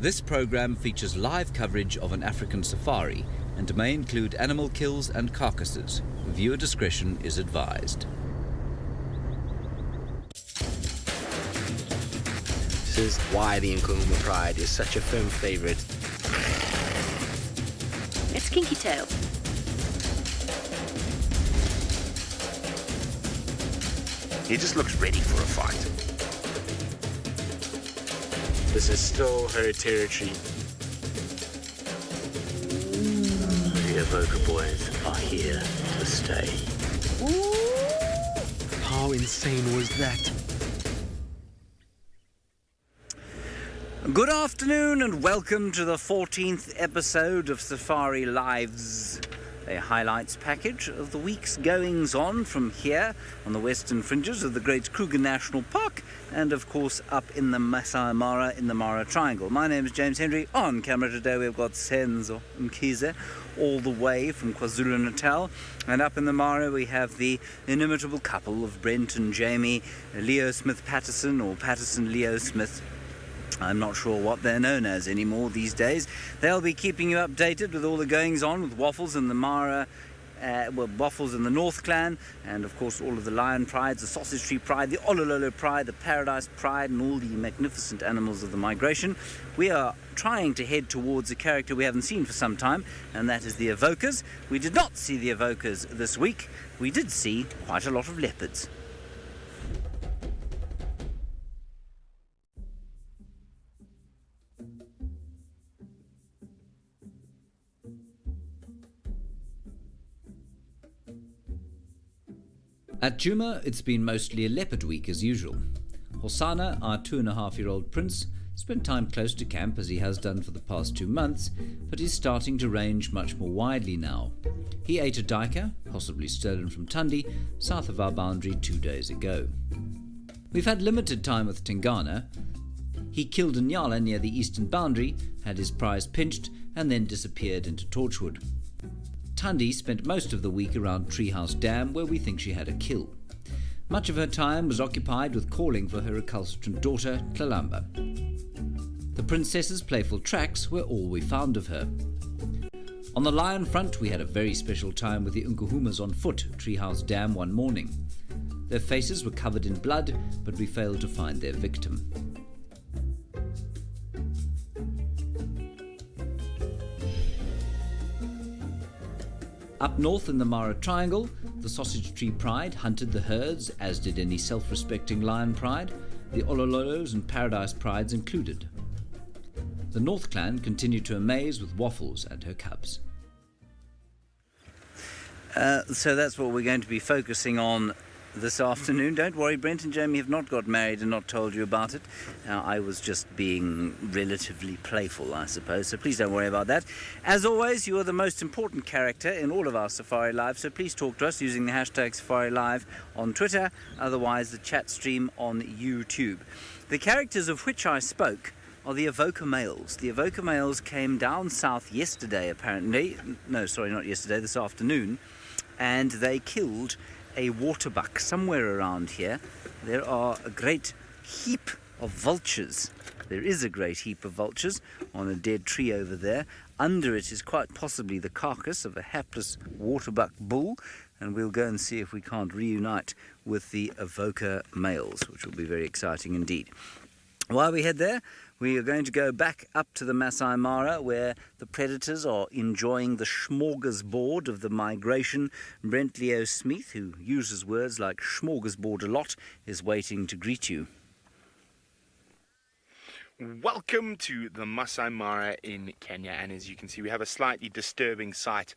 This program features live coverage of an African safari and may include animal kills and carcasses. Viewer discretion is advised. This is why the Nkuhuma pride is such a firm favourite. It's Kinky Tail. He just looks ready for a fight. This is still her territory. The Avoca boys are here to stay. How insane was that? Good afternoon and welcome to the 14th episode of Safari Lives, a highlights package of the week's goings-on from here on the western fringes of the Great Kruger National Park and, of course, up in the Maasai Mara in the Mara Triangle. My name is James Henry. On camera today we've got Senzo Mkhize all the way from KwaZulu-Natal, and up in the Mara we have the inimitable couple of Brent and Jamie, Leo Smith-Patterson, or Patterson-Leo Smith. I'm not sure what they're known as anymore these days. They'll be keeping you updated with all the goings-on with Waffles and the Mara, Waffles and the North Clan, and of course all of the Lion Prides, the Sausage Tree Pride, the Olololo Pride, the Paradise Pride, and all the magnificent animals of the migration. We are trying to head towards a character we haven't seen for some time, and that is the Avocas. We did not see the Avocas this week. We did see quite a lot of leopards. At Juma, it's been mostly a leopard week as usual. Hosana, our 2.5-year-old prince, spent time close to camp as he has done for the past 2 months, but he's starting to range much more widely now. He ate a duiker, possibly stolen from Tundi, south of our boundary 2 days ago. We've had limited time with Tingana. He killed a nyala near the eastern boundary, had his prize pinched, and then disappeared into Torchwood. Tundi spent most of the week around Treehouse Dam, where we think she had a kill. Much of her time was occupied with calling for her recalcitrant daughter, Tlalamba. The princess's playful tracks were all we found of her. On the lion front, we had a very special time with the Nkuhumas on foot at Treehouse Dam one morning. Their faces were covered in blood, but we failed to find their victim. Up north in the Mara Triangle, the Sausage Tree Pride hunted the herds, as did any self-respecting Lion Pride, the Olololos and Paradise Prides included. The North Clan continued to amaze with Waffles and her cubs. So that's what we're going to be focusing on this afternoon. Don't worry, Brent and Jamie have not got married and not told you about it. I was just being relatively playful, I suppose, so please don't worry about that. As always, you are the most important character in all of our Safari Live, so please talk to us using the hashtag Safari Live on Twitter, otherwise the chat stream on YouTube. The characters of which I spoke are the Avoca males. The Avoca males came down south yesterday, apparently. No, sorry, not yesterday, this afternoon, and they killed a waterbuck somewhere around here. There are a great heap of vultures. There is a great heap of vultures on a dead tree over there. Under it is quite possibly the carcass of a hapless waterbuck bull, and we'll go and see if we can't reunite with the Avoca males, which will be very exciting indeed. While we head there, we are going to go back up to the Maasai Mara, where the predators are enjoying the smorgasbord of the migration. Brent Leo Smith, who uses words like smorgasbord a lot, is waiting to greet you. Welcome to the Masai Mara in Kenya, and as you can see, we have a slightly disturbing sight.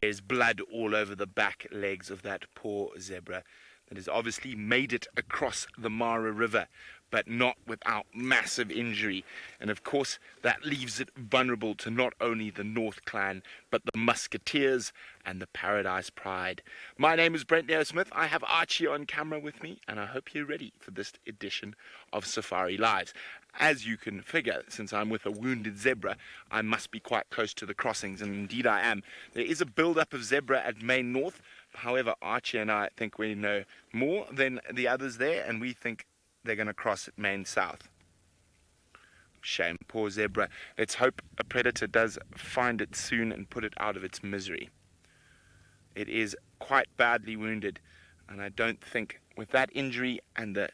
There's blood all over the back legs of that poor zebra that has obviously made it across the Mara River, but not without massive injury. And of course, that leaves it vulnerable to not only the North Clan, but the Musketeers and the Paradise Pride. My name is Brent Leo Smith. I have Archie on camera with me, and I hope you're ready for this edition of Safari Lives. As you can figure, since I'm with a wounded zebra, I must be quite close to the crossings, and indeed I am. There is a build-up of zebra at Main North. However, Archie and I think we know more than the others there, and we think they're going to cross at Main South. Shame, poor zebra. Let's hope a predator does find it soon and put it out of its misery. It is quite badly wounded, and I don't think with that injury and the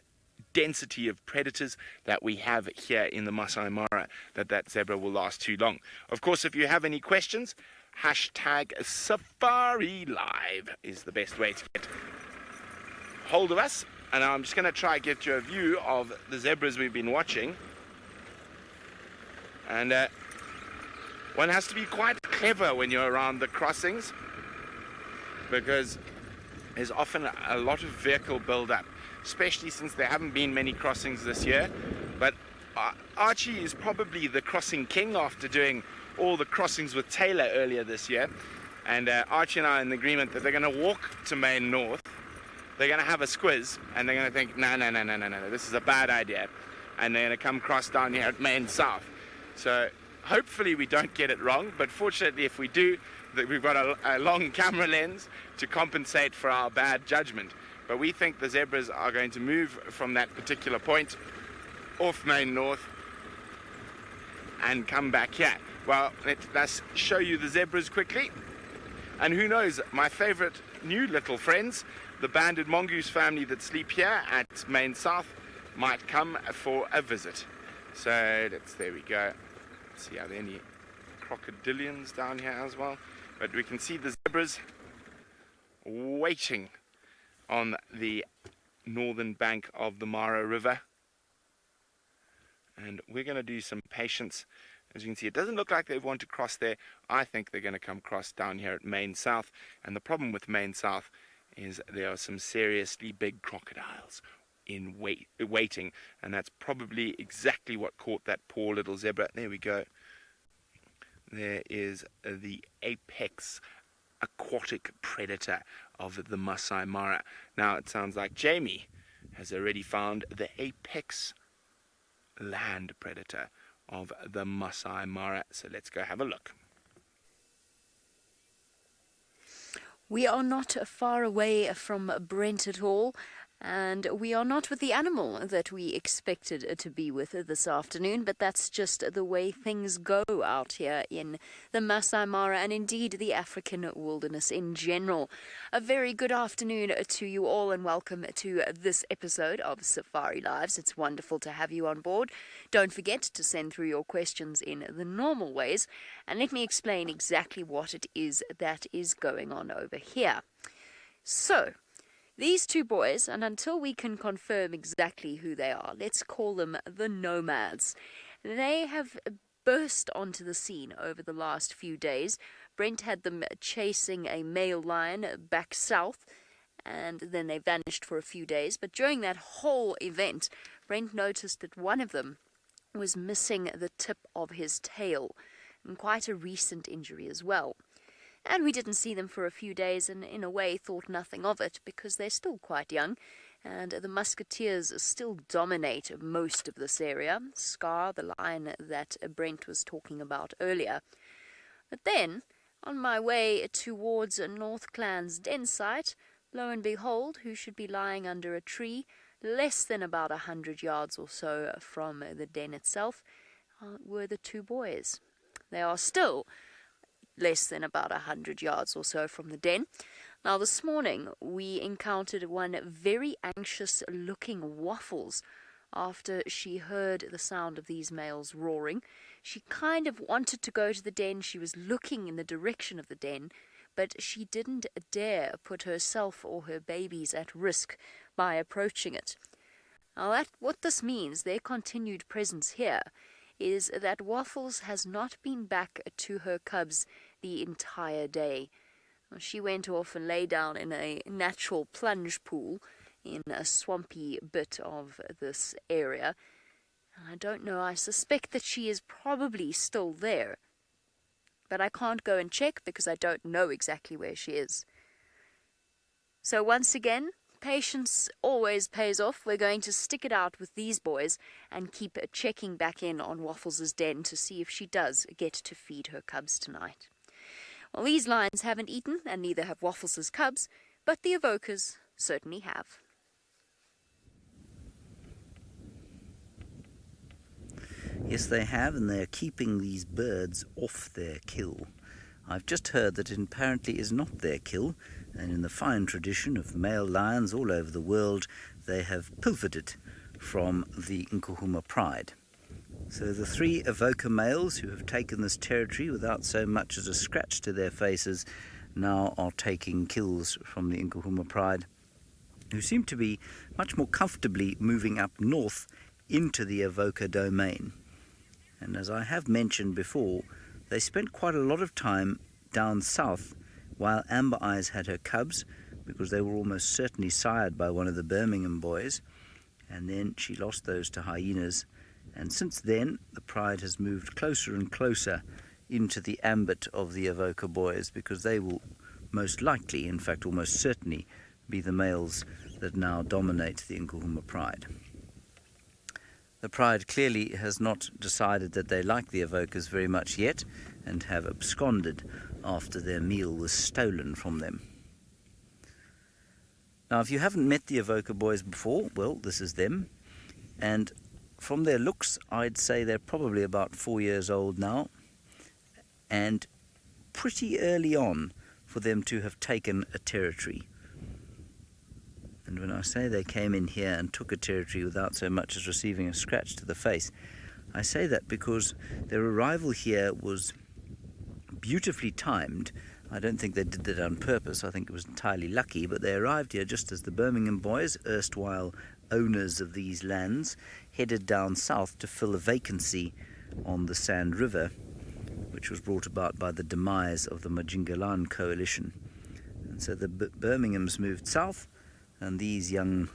density of predators that we have here in the Masai Mara that zebra will last too long. Of course, if you have any questions, #SafariLive is the best way to get hold of us. And I'm just going to try and get you a view of the zebras we've been watching. And one has to be quite clever when you're around the crossings, because there's often a lot of vehicle build-up, especially since there haven't been many crossings this year. But Archie is probably the crossing king after doing all the crossings with Taylor earlier this year. And Archie and I are in agreement that they're going to walk to Main North, they're going to have a squiz, and they're going to think, no, this is a bad idea. And they're going to come cross down here at Main South. So hopefully we don't get it wrong, but fortunately if we do, we've got a long camera lens to compensate for our bad judgment. But we think the zebras are going to move from that particular point off Main North and come back here. Well, let's show you the zebras quickly. And who knows, my favorite new little friends, the banded mongoose family that sleep here at Main South, might come for a visit. So there we go. Let's see, are there any crocodilians down here as well? But we can see the zebras waiting on the northern bank of the Mara River. And we're going to do some patience. As you can see, it doesn't look like they want to cross there. I think they're going to come cross down here at Main South. And the problem with Main South is there are some seriously big crocodiles in waiting, and that's probably exactly what caught that poor little zebra. There we go. There is the apex aquatic predator of the Masai Mara. Now it sounds like Jamie has already found the apex land predator of the Masai Mara. So let's go have a look. We are not far away from Brent at all, and we are not with the animal that we expected to be with this afternoon, but that's just the way things go out here in the Masai Mara and indeed the African wilderness in general. A very good afternoon to you all and welcome to this episode of Safari Lives. It's wonderful to have you on board. Don't forget to send through your questions in the normal ways, and let me explain exactly what it is that is going on over here. So, these two boys, and until we can confirm exactly who they are, let's call them the nomads. They have burst onto the scene over the last few days. Brent had them chasing a male lion back south, and then they vanished for a few days. But during that whole event, Brent noticed that one of them was missing the tip of his tail, and quite a recent injury as well. And we didn't see them for a few days and in a way thought nothing of it because they're still quite young and the musketeers still dominate most of this area. Scar, the lion that Brent was talking about earlier. But then, on my way towards North Clan's den site, lo and behold, who should be lying under a tree less than about 100 yards or so from the den itself were the two boys. They are still less than about 100 yards or so from the den. Now this morning we encountered one very anxious looking Waffles after she heard the sound of these males roaring. She kind of wanted to go to the den. She was looking in the direction of the den, but she didn't dare put herself or her babies at risk by approaching it. Now what this means, their continued presence here, is that Waffles has not been back to her cubs the entire day. She went off and lay down in a natural plunge pool in a swampy bit of this area. I don't know, I suspect that she is probably still there. But I can't go and check because I don't know exactly where she is. So once again, patience always pays off. We're going to stick it out with these boys and keep checking back in on Waffles' den to see if she does get to feed her cubs tonight. Well, these lions haven't eaten, and neither have Waffles' cubs, but the Avocas certainly have. Yes, they have, and they are keeping these birds off their kill. I've just heard that it apparently is not their kill, and in the fine tradition of male lions all over the world, they have pilfered it from the Nkuhuma pride. So the 3 Avoca males who have taken this territory without so much as a scratch to their faces now are taking kills from the Nkuhuma pride, who seem to be much more comfortably moving up north into the Avoca domain. And as I have mentioned before, they spent quite a lot of time down south while Amber Eyes had her cubs, because they were almost certainly sired by one of the Birmingham boys, and then she lost those to hyenas. And since then, the pride has moved closer and closer into the ambit of the Avoca boys, because they will most likely, in fact almost certainly, be the males that now dominate the Nkuhuma pride. The pride clearly has not decided that they like the Avocas very much yet, and have absconded after their meal was stolen from them. Now, if you haven't met the Avoca boys before, well, this is them. And from their looks, I'd say they're probably about 4 years old now, and pretty early on for them to have taken a territory. And when I say they came in here and took a territory without so much as receiving a scratch to the face, I say that because their arrival here was beautifully timed. I don't think they did that on purpose. I think it was entirely lucky, but they arrived here just as the Birmingham boys, erstwhile owners of these lands, headed down south to fill a vacancy on the Sand River, which was brought about by the demise of the Majingalan coalition. And so the Birminghams moved south, and these young,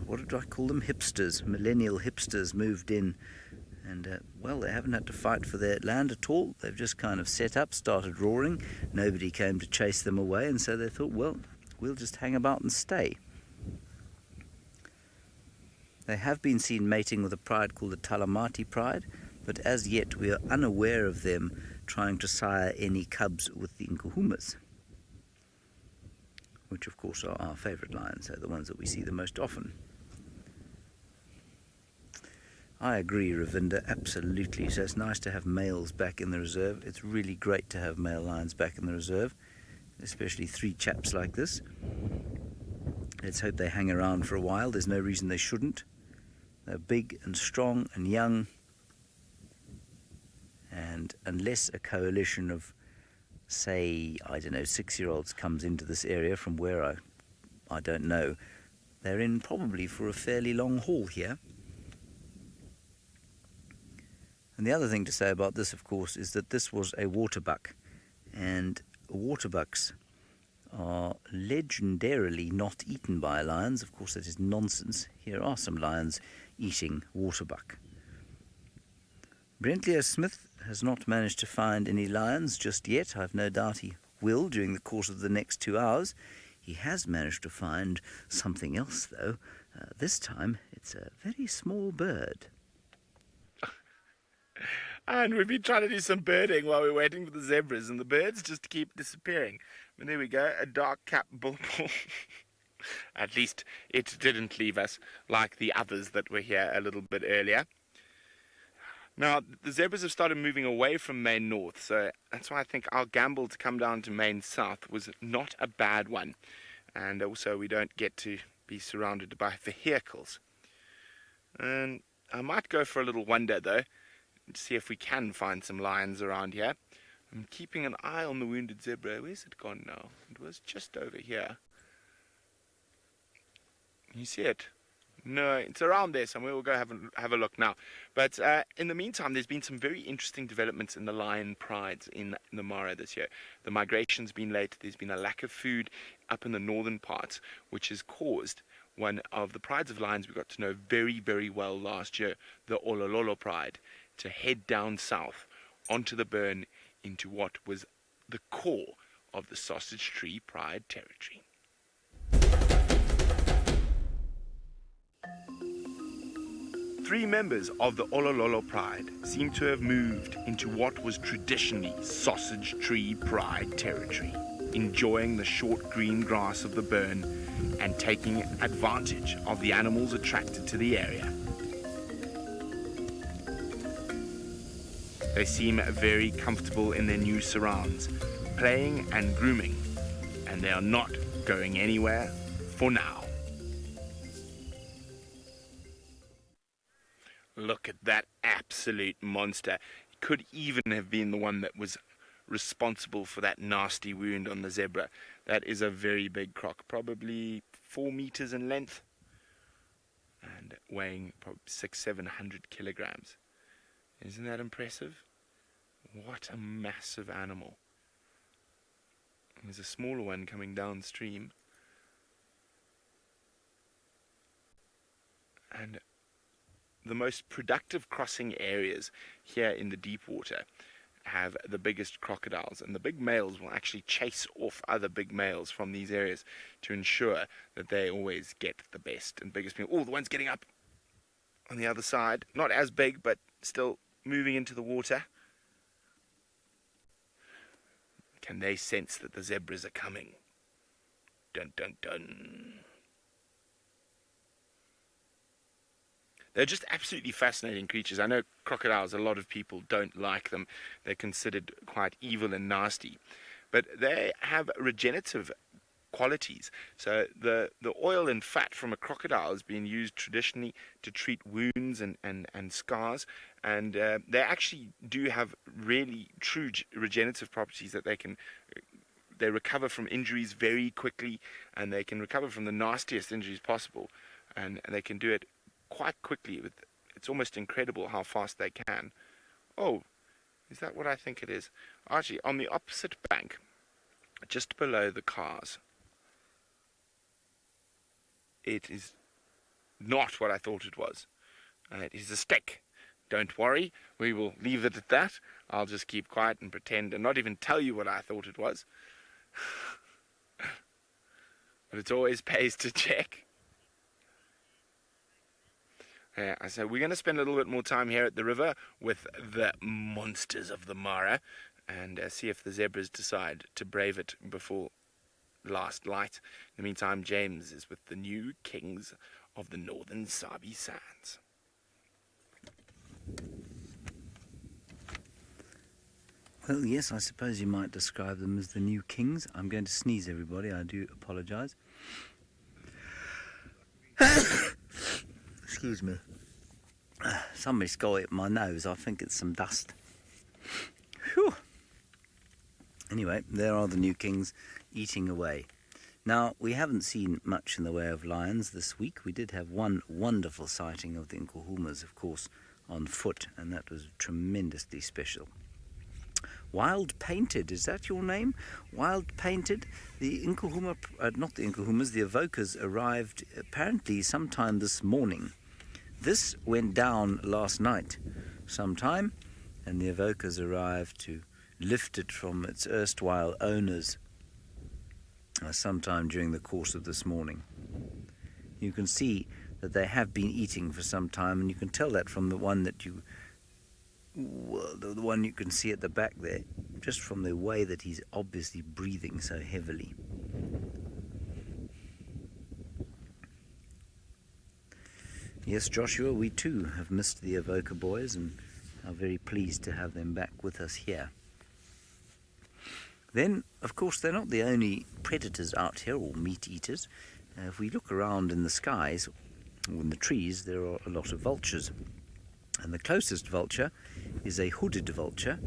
what did I call them, hipsters, millennial hipsters, moved in. And, well, they haven't had to fight for their land at all. They've just kind of set up, started roaring. Nobody came to chase them away, and so they thought, well, we'll just hang about and stay. They have been seen mating with a pride called the Talamati pride, but as yet we are unaware of them trying to sire any cubs with the Nkuhumas, which of course are our favourite lions. They're the ones that we see the most often. I agree, Ravinda, absolutely. So it's nice to have males back in the reserve. It's really great to have male lions back in the reserve, especially 3 chaps like this. Let's hope they hang around for a while. There's no reason they shouldn't. They're big and strong and young, and unless a coalition of, say, I don't know, 6-year-olds comes into this area from where I don't know, they're in probably for a fairly long haul here. And the other thing to say about this, of course, is that this was a waterbuck, and waterbucks are legendarily not eaten by lions. Of course, that is nonsense. Here are some lions eating waterbuck. Brent Leo Smith has not managed to find any lions just yet. I've no doubt he will during the course of the next 2 hours. He has managed to find something else, though. This time, it's a very small bird. And we've been trying to do some birding while we're waiting for the zebras, and the birds just keep disappearing. And there we go, a dark-capped bulbul. At least it didn't leave us like the others that were here a little bit earlier. Now, the zebras have started moving away from Main North, so that's why I think our gamble to come down to Main South was not a bad one. And also we don't get to be surrounded by vehicles. And I might go for a little wander, though, and see if we can find some lions around here. I'm keeping an eye on the wounded zebra. Where's it gone now? It was just over here. You see it? No, it's around there somewhere. We'll go have a look now. But in the meantime, there's been some very interesting developments in the lion prides in the Mara this year. The migration's been late. There's been a lack of food up in the northern parts, which has caused one of the prides of lions we got to know very, very well last year, the Olololo pride, to head down south onto the burn into what was the core of the Sausage Tree Pride territory. Three members of the Olololo Pride seem to have moved into what was traditionally Sausage Tree Pride territory, enjoying the short green grass of the burn and taking advantage of the animals attracted to the area. They seem very comfortable in their new surrounds, playing and grooming, and they are not going anywhere for now. Look at that absolute monster. It could even have been the one that was responsible for that nasty wound on the zebra. That is a very big croc, probably 4 meters in length and weighing probably 600-700 kilograms. Isn't that impressive? What a massive animal. There's a smaller one coming downstream. And the most productive crossing areas here in the deep water have the biggest crocodiles, and the big males will actually chase off other big males from these areas to ensure that they always get the best and biggest meal. Oh, the one's getting up on the other side. Not as big, but still moving into the water. Can they sense that the zebras are coming? Dun dun dun. They're just absolutely fascinating creatures. I know crocodiles, a lot of people don't like them. They're considered quite evil and nasty. But they have regenerative qualities. So the oil and fat from a crocodile has been used traditionally to treat wounds and scars. And they actually do have really true regenerative properties that they recover from injuries very quickly, and they can recover from the nastiest injuries possible. And they can do it quite quickly. It's almost incredible how fast they can. Oh, is that what I think it is? Actually, on the opposite bank, just below the cars, it is not what I thought it was. It is a stick. Don't worry, we will leave it at that. I'll just keep quiet and pretend and not even tell you what I thought it was. But it always pays to check. Yeah, so we're going to spend a little bit more time here at the river with the monsters of the Mara and see if the zebras decide to brave it before last light. In the meantime, James is with the new kings of the northern Sabi Sands. Well, yes, I suppose you might describe them as the new kings. I'm going to sneeze, everybody. I do apologise. Excuse me. Somebody's got it in my nose. I think it's some dust. Whew. Anyway, there are the new kings eating away. Now, we haven't seen much in the way of lions this week. We did have one wonderful sighting of the Nkuhumas, of course, on foot, and that was tremendously special. Wild Painted, is that your name? Wild Painted? The Nkuhuma, not the Nkuhumas, the Avocas arrived apparently sometime this morning. This went down last night sometime, and the Avocas arrived to lift it from its erstwhile owners sometime during the course of this morning. You can see that they have been eating for some time, and you can tell that from the one that the one you can see at the back there, just from the way that he's obviously breathing so heavily. Yes, Joshua, we too have missed the Avoca boys and are very pleased to have them back with us here. Then, of course, they're not the only predators out here, or meat eaters. If we look around in the skies, or in the trees, there are a lot of vultures. And the closest vulture is a hooded vulture.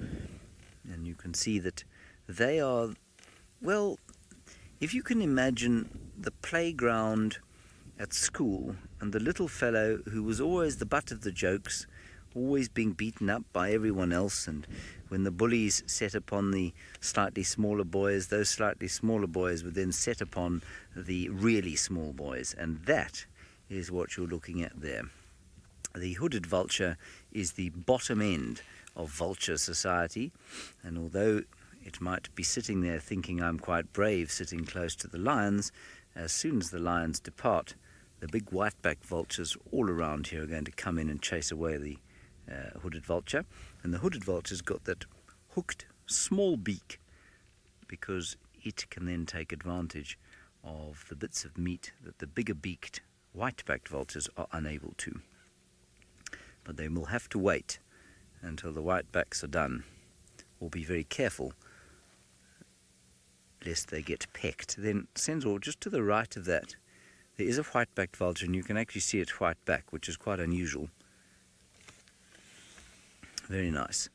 And you can see that they are, well, if you can imagine the playground at school and the little fellow who was always the butt of the jokes, always being beaten up by everyone else, and when the bullies set upon the slightly smaller boys, those slightly smaller boys would then set upon the really small boys, and that is what you're looking at there. The hooded vulture is the bottom end of vulture society, and although it might be sitting there thinking I'm quite brave sitting close to the lions, as soon as the lions depart, the big white-backed vultures all around here are going to come in and chase away the hooded vulture. And the hooded vulture's got that hooked small beak because it can then take advantage of the bits of meat that the bigger-beaked white-backed vultures are unable to. But they will have to wait until the whitebacks are done. Or be very careful lest they get pecked. Then, Sensor, just to the right of that, there is a white-backed vulture, and you can actually see it white back, which is quite unusual. Very nice.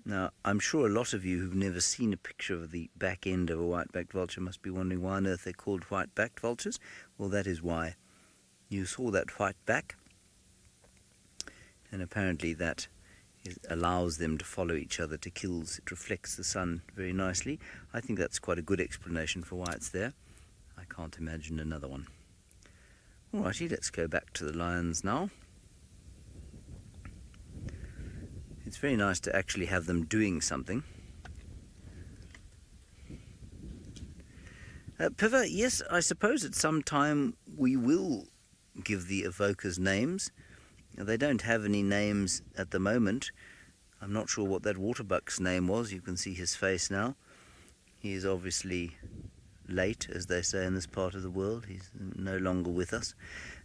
Now, I'm sure a lot of you who've never seen a picture of the back end of a white-backed vulture must be wondering why on earth they're called white-backed vultures. Well, that is why. You saw that white back, and apparently that allows them to follow each other to kills. It reflects the sun very nicely. I think that's quite a good explanation for why it's there. I can't imagine another one. Alrighty, let's go back to the lions now. It's very nice to actually have them doing something. Piva, yes, I suppose at some time we will give the Avocas names. They don't have any names at the moment. I'm not sure what that waterbuck's name was. You can see his face now. He is obviously late, as they say in this part of the world. He's no longer with us.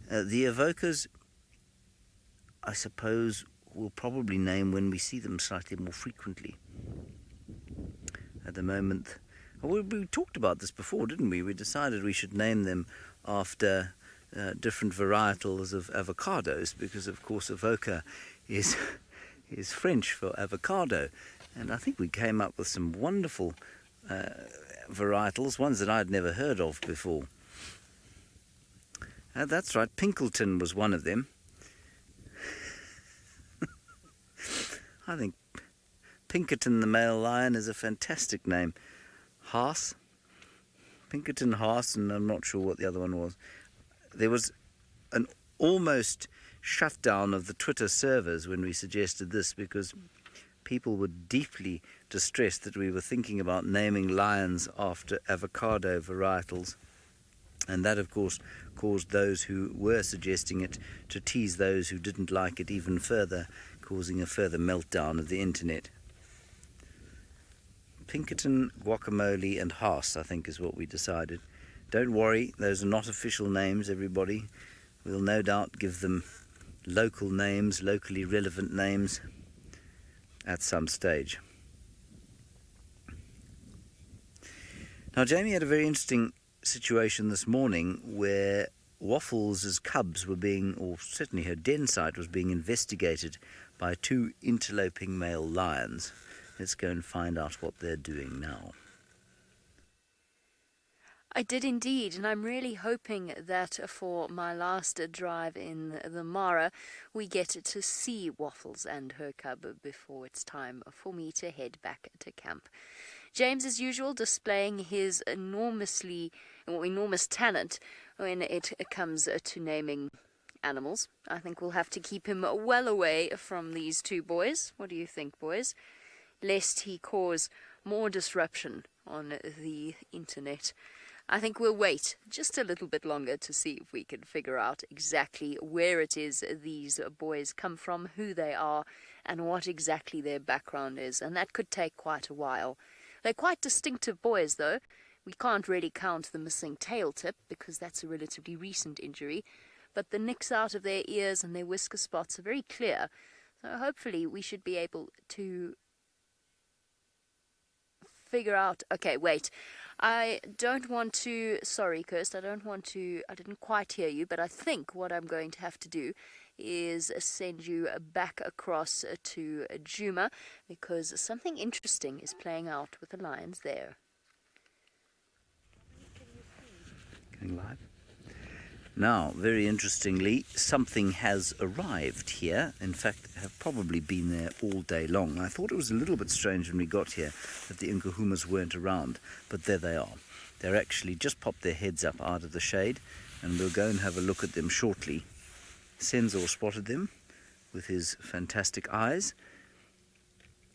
The Avocas, I suppose, we'll probably name when we see them slightly more frequently. At the moment, we talked about this before, didn't we? We decided we should name them after different varietals of avocados, because of course Avoca is French for avocado, and I think we came up with some wonderful varietals, ones that I'd never heard of before. That's right, Pinkleton was one of them. I think Pinkerton the male lion is a fantastic name. Haas, Pinkerton Haas, and I'm not sure what the other one was. There was an almost shutdown of the Twitter servers when we suggested this, because people were deeply distressed that we were thinking about naming lions after avocado varietals. And that, of course, caused those who were suggesting it to tease those who didn't like it even further, causing a further meltdown of the internet. Pinkerton, Guacamole and Haas, I think, is what we decided. Don't worry, those are not official names, everybody. We'll no doubt give them local names, locally relevant names at some stage. Now, Jamie had a very interesting situation this morning where Waffles' cubs were being, or certainly her den site was being investigated by two interloping male lions. Let's go and find out what they're doing now. I did indeed, and I'm really hoping that for my last drive in the Mara, we get to see Waffles and her cub before it's time for me to head back to camp. James, as usual, displaying his enormous talent when it comes to naming animals. I think we'll have to keep him well away from these two boys. What do you think, boys? Lest he cause more disruption on the internet. I think we'll wait just a little bit longer to see if we can figure out exactly where it is these boys come from, who they are, and what exactly their background is. And that could take quite a while. They're quite distinctive boys, though. We can't really count the missing tail tip because that's a relatively recent injury. But the nicks out of their ears and their whisker spots are very clear. So hopefully we should be able to figure out... Okay, wait. I don't want to... Sorry, Kirst, I didn't quite hear you, but I think what I'm going to have to do is send you back across to Juma, because something interesting is playing out with the lions there. Going live. Now, very interestingly, something has arrived here. In fact, have probably been there all day long. I thought it was a little bit strange when we got here that the Nkuhumas weren't around, but there they are. They're actually just popped their heads up out of the shade, and we'll go and have a look at them shortly. Sensor spotted them with his fantastic eyes.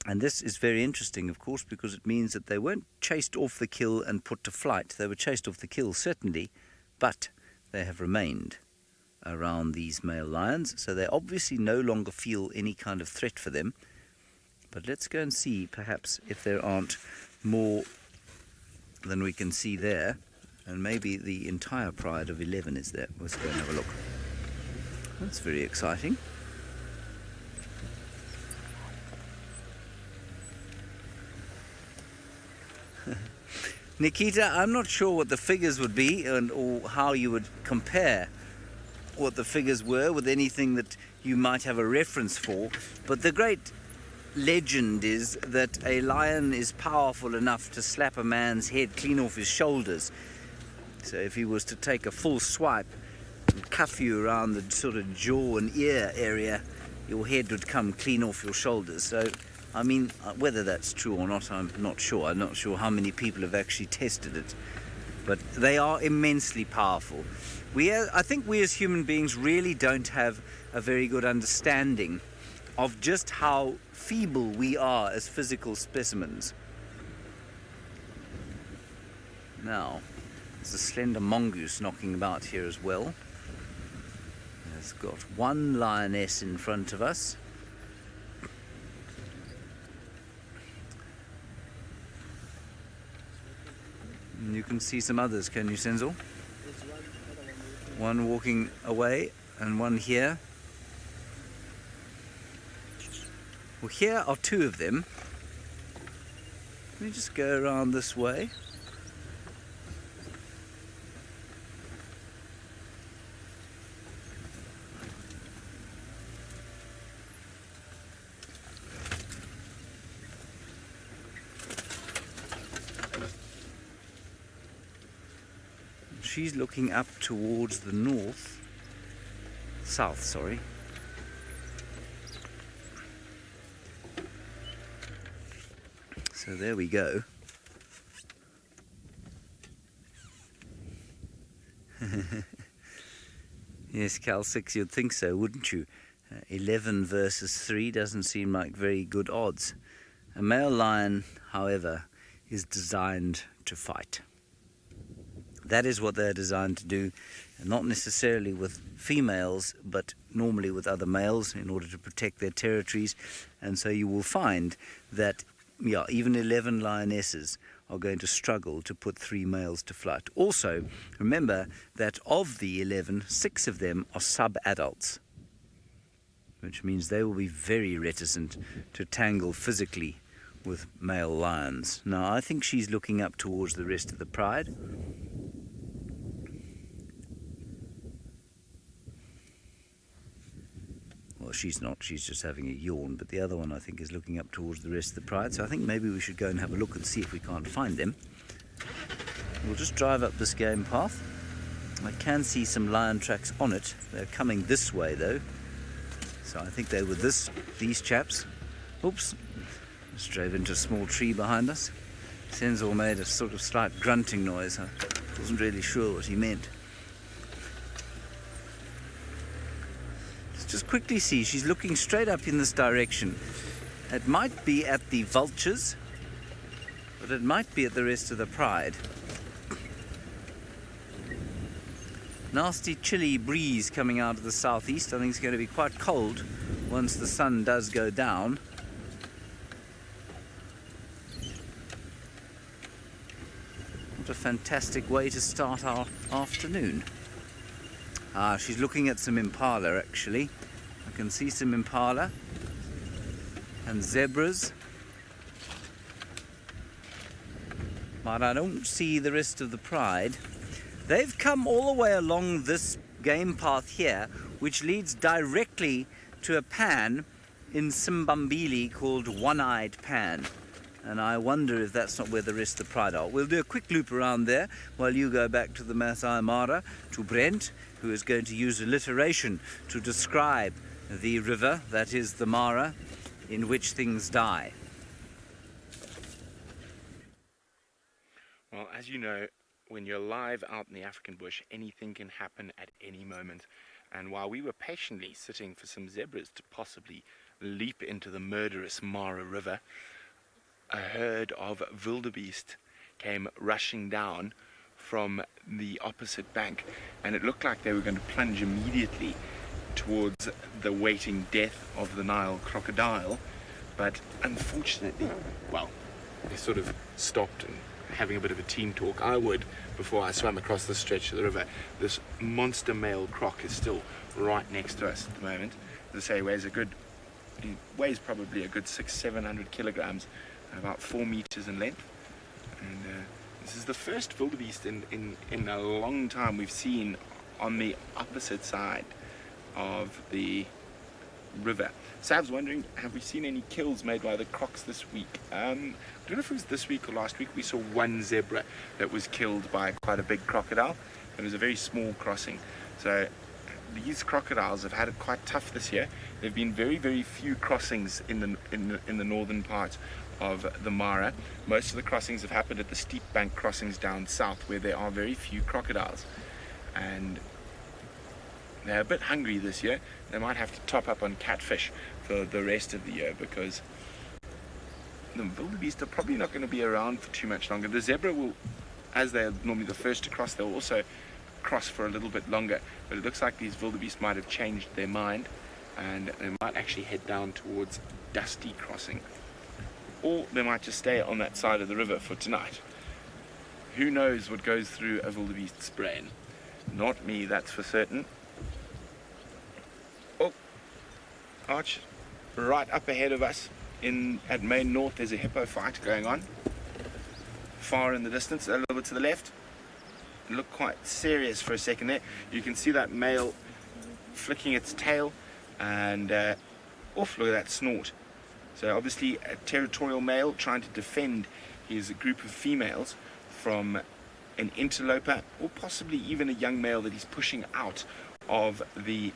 And this is very interesting, of course, because it means that they weren't chased off the kill and put to flight. They were chased off the kill, certainly, but they have remained around these male lions, so they obviously no longer feel any kind of threat for them. But let's go and see, perhaps, if there aren't more than we can see there, and maybe the entire pride of 11 is there. Let's go and have a look. That's very exciting. Nikita, I'm not sure what the figures would be or how you would compare what the figures were with anything that you might have a reference for, but the great legend is that a lion is powerful enough to slap a man's head clean off his shoulders. So if he was to take a full swipe and cuff you around the sort of jaw and ear area, your head would come clean off your shoulders. So, I mean, whether that's true or not, I'm not sure. I'm not sure how many people have actually tested it. But they are immensely powerful. I think we as human beings really don't have a very good understanding of just how feeble we are as physical specimens. Now, there's a slender mongoose knocking about here as well. It's got one lioness in front of us. And you can see some others, can you, Senzo? One walking away and one here. Well, here are two of them. Let me just go around this way. She's looking up towards the south, sorry. So there we go. Yes, Cal 6, you'd think so, wouldn't you? 11 versus 3 doesn't seem like very good odds. A male lion, however, is designed to fight. That is what they're designed to do, not necessarily with females, but normally with other males in order to protect their territories. And so you will find that even 11 lionesses are going to struggle to put 3 males to flight. Also, remember that of the 11, 6 of them are sub-adults, which means they will be very reticent to tangle physically with male lions. Now, I think she's looking up towards the rest of the pride. Well, she's not, she's just having a yawn, but the other one I think is looking up towards the rest of the pride, so I think maybe we should go and have a look and see if we can't find them. We'll just drive up this game path. I can see some lion tracks on it. They're coming this way though, so I think they were these chaps. Oops, just drove into a small tree behind us. Senzo made a sort of slight grunting noise. I wasn't really sure what he meant. Just quickly see, she's looking straight up in this direction. It might be at the vultures, but it might be at the rest of the pride. Nasty chilly breeze coming out of the southeast. I think it's going to be quite cold once the sun does go down. What a fantastic way to start our afternoon. She's looking at some impala actually. I can see some impala and zebras, but I don't see the rest of the pride. They've come all the way along this game path here, which leads directly to a pan in Simbambili called One-Eyed Pan. And I wonder if that's not where the rest of the pride are. We'll do a quick loop around there while you go back to the Maasai Mara, to Brent, who is going to use alliteration to describe the river, that is the Mara, in which things die. Well, as you know, when you're live out in the African bush, anything can happen at any moment. And while we were patiently sitting for some zebras to possibly leap into the murderous Mara River, a herd of wildebeest came rushing down from the opposite bank, and it looked like they were going to plunge immediately towards the waiting death of the Nile crocodile. But unfortunately, well, they sort of stopped and having a bit of a team talk. I would, before I swam across the stretch of the river. This monster male croc is still right next to us at the moment. As I say, he weighs probably a good 600-700 kilograms, about 4 meters in length, and This is the first wildebeest in a long time we've seen on the opposite side of the river. So I was wondering, have we seen any kills made by the crocs this week? I don't know if it was this week or last week. We saw one zebra that was killed by quite a big crocodile. It was a very small crossing. So these crocodiles have had it quite tough this year. There have been very, very few crossings in the northern part of the Mara. Most of the crossings have happened at the steep bank crossings down south, where there are very few crocodiles. And they're a bit hungry this year. They might have to top up on catfish for the rest of the year, because the wildebeest are probably not going to be around for too much longer. The zebra will, as they're normally the first to cross, they'll also cross for a little bit longer. But it looks like these wildebeest might have changed their mind, and they might actually head down towards Dusty Crossing. Or they might just stay on that side of the river for tonight. Who knows what goes through a wildebeest's brain? Not me, that's for certain. Oh, Arch, right up ahead of us at Main North, there's a hippo fight going on. Far in the distance, a little bit to the left. It looked quite serious for a second there. You can see that male flicking its tail, and look at that snort. So obviously a territorial male trying to defend his group of females from an interloper, or possibly even a young male that he's pushing out of the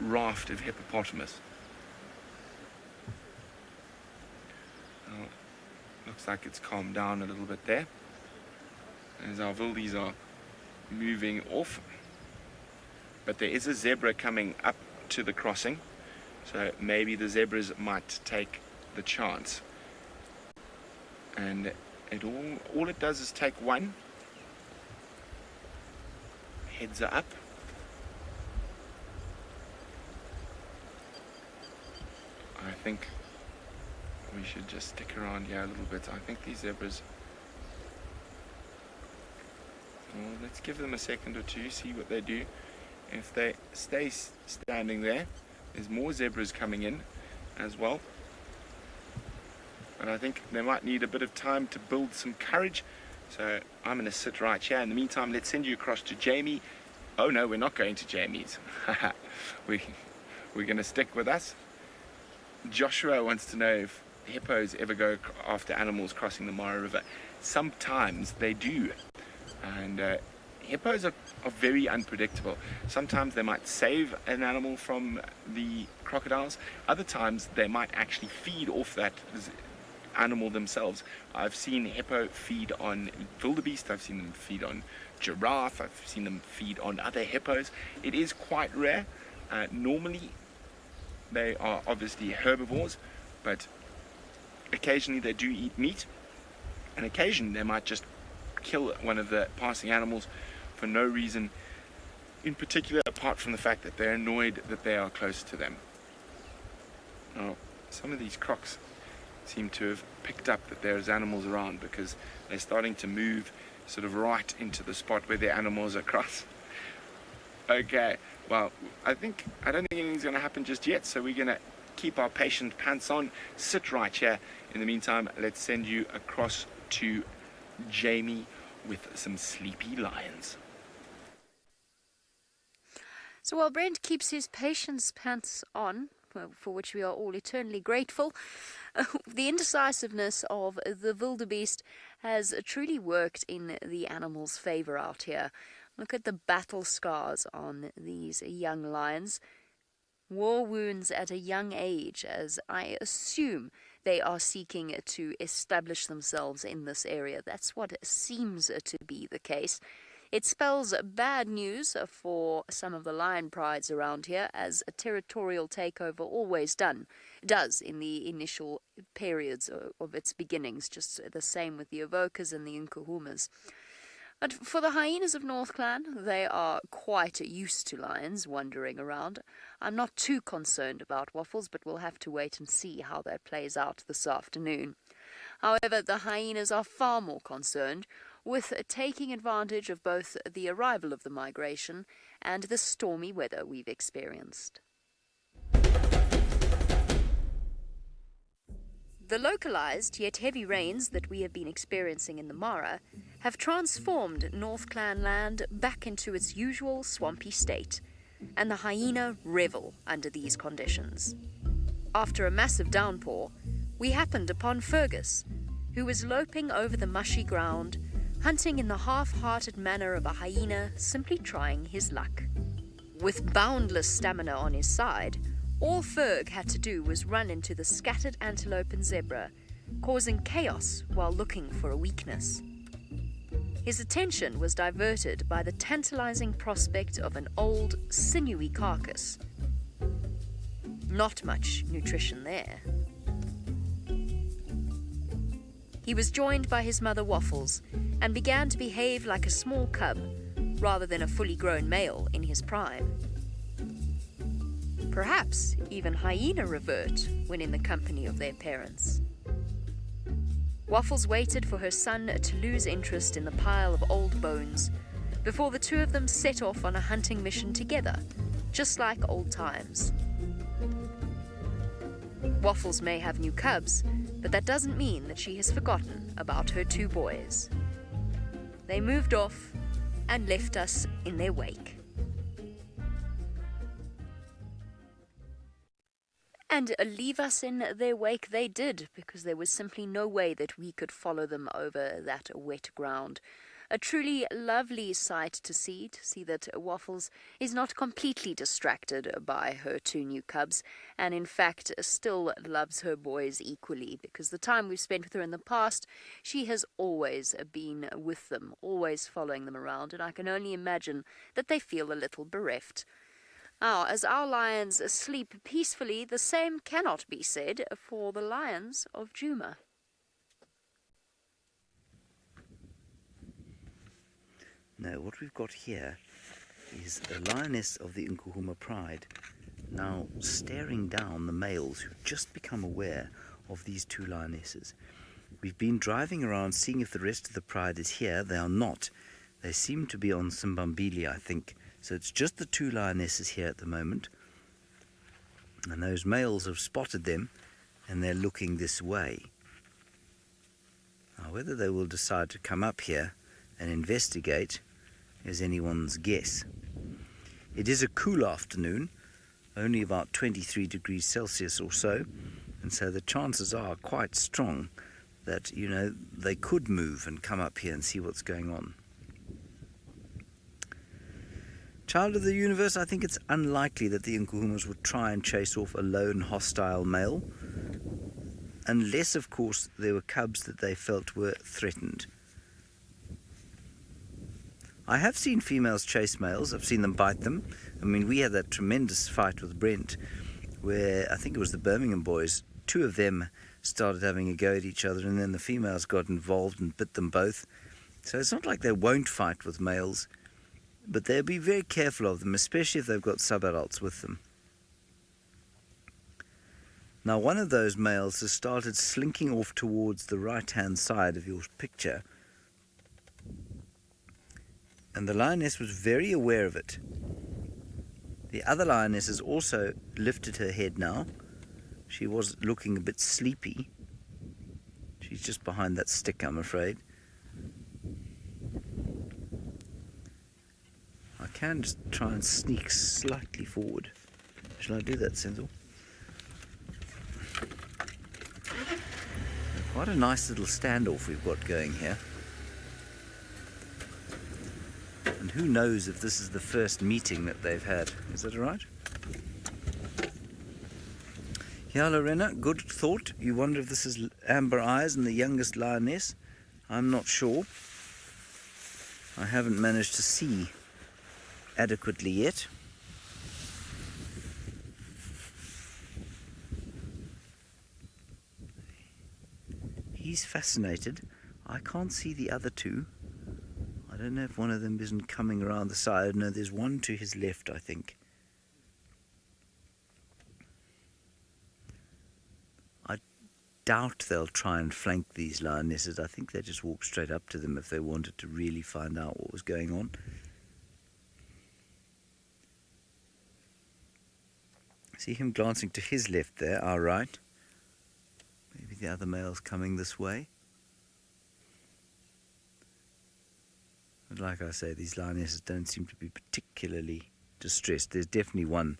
raft of hippopotamus. Looks like it's calmed down a little bit there, as our wildies are moving off. But there is a zebra coming up to the crossing, so maybe the zebras might take the chance. And all it does is take one. Heads are up. I think we should just stick around here a little bit. I think these zebras... Well, let's give them a second or two, see what they do. If they stay standing there, there's more zebras coming in as well. But I think they might need a bit of time to build some courage. So I'm going to sit right here. In the meantime, let's send you across to Jamie. Oh no, we're not going to Jamie's. We're going to stick with us. Joshua wants to know if hippos ever go after animals crossing the Mara River. Sometimes they do. And hippos are very unpredictable. Sometimes they might save an animal from the crocodiles. Other times they might actually feed off that animal themselves. I've seen hippo feed on wildebeest. I've seen them feed on giraffe. I've seen them feed on other hippos. It is quite rare. Normally they are obviously herbivores, but occasionally they do eat meat, and occasionally they might just kill one of the passing animals for no reason in particular, apart from the fact that they're annoyed that they are close to them. Now, some of these crocs seem to have picked up that there's animals around, because they're starting to move sort of right into the spot where their animals are across. Okay, well, I don't think anything's going to happen just yet, so we're going to keep our patient pants on, sit right here. In the meantime, let's send you across to Jamie with some sleepy lions. So while Brent keeps his patient's pants on, for which we are all eternally grateful, the indecisiveness of the wildebeest has truly worked in the animal's favour out here. Look at the battle scars on these young lions. War wounds at a young age, as I assume they are seeking to establish themselves in this area. That's what seems to be the case. It spells bad news for some of the lion prides around here, as a territorial takeover always does in the initial periods of its beginnings, just the same with the Avocas and the Nkuhumas. But for the hyenas of North Clan, they are quite used to lions wandering around. I'm not too concerned about Waffles, but we'll have to wait and see how that plays out this afternoon. However, the hyenas are far more concerned with taking advantage of both the arrival of the migration and the stormy weather we've experienced. The localized yet heavy rains that we have been experiencing in the Mara have transformed North Clan land back into its usual swampy state, and the hyena revel under these conditions. After a massive downpour, we happened upon Fergus, who was loping over the mushy ground, hunting in the half-hearted manner of a hyena simply trying his luck. With boundless stamina on his side, all Ferg had to do was run into the scattered antelope and zebra, causing chaos while looking for a weakness. His attention was diverted by the tantalizing prospect of an old, sinewy carcass. Not much nutrition there. He was joined by his mother Waffles and began to behave like a small cub rather than a fully grown male in his prime. Perhaps even hyena revert when in the company of their parents. Waffles waited for her son to lose interest in the pile of old bones before the two of them set off on a hunting mission together, just like old times. Waffles may have new cubs, but that doesn't mean that she has forgotten about her two boys. They moved off and left us in their wake. And leave us in their wake they did, because there was simply no way that we could follow them over that wet ground. A truly lovely sight to see that Waffles is not completely distracted by her two new cubs, and in fact still loves her boys equally, because the time we've spent with her in the past, she has always been with them, always following them around, and I can only imagine that they feel a little bereft. Now, as our lions sleep peacefully, the same cannot be said for the lions of Juma. No, what we've got here is a lioness of the Nkuhuma pride now staring down the males who've just become aware of these two lionesses. We've been driving around seeing if the rest of the pride is here. They are not. They seem to be on Simbambili, I think. So it's just the two lionesses here at the moment. And those males have spotted them and they're looking this way. Now, whether they will decide to come up here and investigate is anyone's guess. It is a cool afternoon, only about 23 degrees Celsius or so, and so the chances are quite strong that, they could move and come up here and see what's going on. Child of the universe, I think it's unlikely that the Nkuhumas would try and chase off a lone hostile male, unless, of course, there were cubs that they felt were threatened. I have seen females chase males. I've seen them bite them. I mean, we had that tremendous fight with Brent, where I think it was the Birmingham boys. Two of them started having a go at each other, and then the females got involved and bit them both. So it's not like they won't fight with males, but they'll be very careful of them, especially if they've got sub-adults with them. Now, one of those males has started slinking off towards the right-hand side of your picture, and the lioness was very aware of it. The other lioness has also lifted her head now. She was looking a bit sleepy. She's just behind that stick, I'm afraid. I can just try and sneak slightly forward. Shall I do that, Senthil? Quite a nice little standoff we've got going here. And who knows if this is the first meeting that they've had. Is that all right? Yeah, Lorena, good thought. You wonder if this is Amber Eyes and the youngest lioness. I'm not sure. I haven't managed to see adequately yet. He's fascinated. I can't see the other two. I don't know if one of them isn't coming around the side. No, there's one to his left, I think. I doubt they'll try and flank these lionesses. I think they just walk straight up to them if they wanted to really find out what was going on. See him glancing to his left there, our right. Maybe the other males coming this way. But like I say, these lionesses don't seem to be particularly distressed. There's definitely one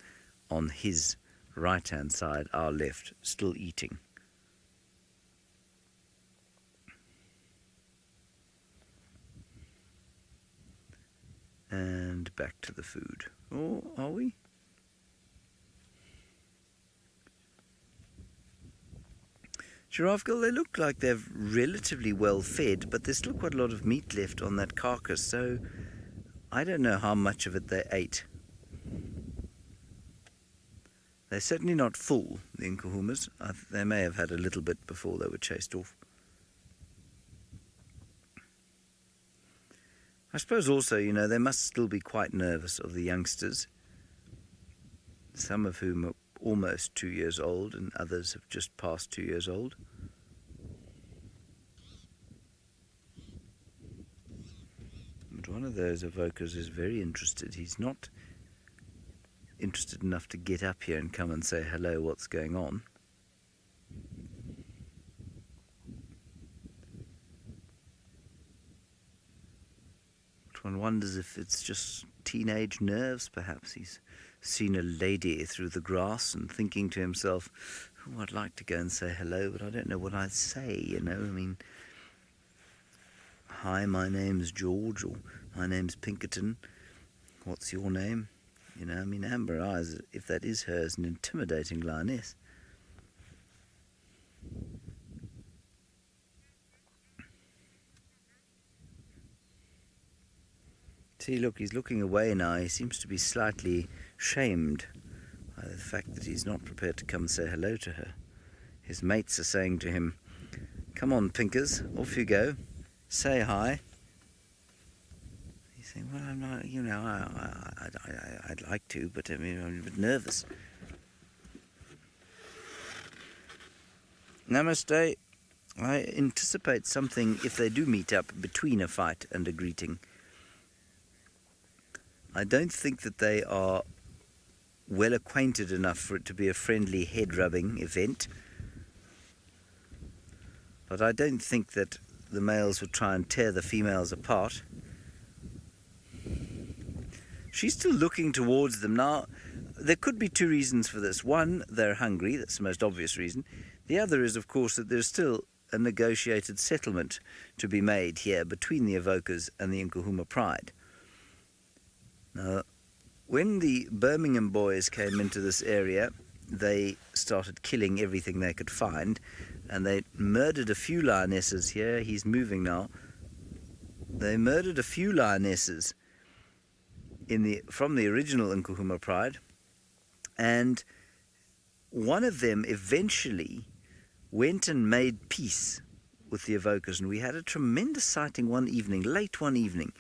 on his right-hand side, our left, still eating. And back to the food. Or are we? Giraffe girl, they look like they're relatively well fed, but there's still quite a lot of meat left on that carcass, so I don't know how much of it they ate. They're certainly not full, the Nkuhumas. They may have had a little bit before they were chased off. I suppose also, you know, they must still be quite nervous of the youngsters, some of whom are almost 2 years old and others have just passed 2 years old. But one of those Avocas is very interested. He's not interested enough to get up here and come and say, hello, what's going on? But one wonders if it's just teenage nerves, perhaps. He's seen a lady through the grass and thinking to himself, oh, I'd like to go and say hello, but I don't know what I'd say, you know. I mean, hi, my name's George, or my name's Pinkerton. What's your name? You know, I mean, Amber Eyes, if that is her, is an intimidating lioness. See, look, he's looking away now. He seems to be slightly shamed by the fact that he's not prepared to come and say hello to her. His mates are saying to him, come on, Pinkers, off you go. Say hi. He's saying, well, I'm not, you know, I'd like to, but I mean, I'm a bit nervous. Namaste. I anticipate something if they do meet up between a fight and a greeting. I don't think that they are well acquainted enough for it to be a friendly head-rubbing event. But I don't think that the males would try and tear the females apart. She's still looking towards them. Now, there could be two reasons for this. One, they're hungry. That's the most obvious reason. The other is, of course, that there's still a negotiated settlement to be made here between the Avocas and the Nkuhuma Pride. Now, when the Birmingham boys came into this area, they started killing everything they could find, and they murdered a few lionesses here. He's moving now. They murdered a few lionesses from the original Nkuhuma Pride, and one of them eventually went and made peace with the Avocas, and we had a tremendous sighting one evening, late one evening.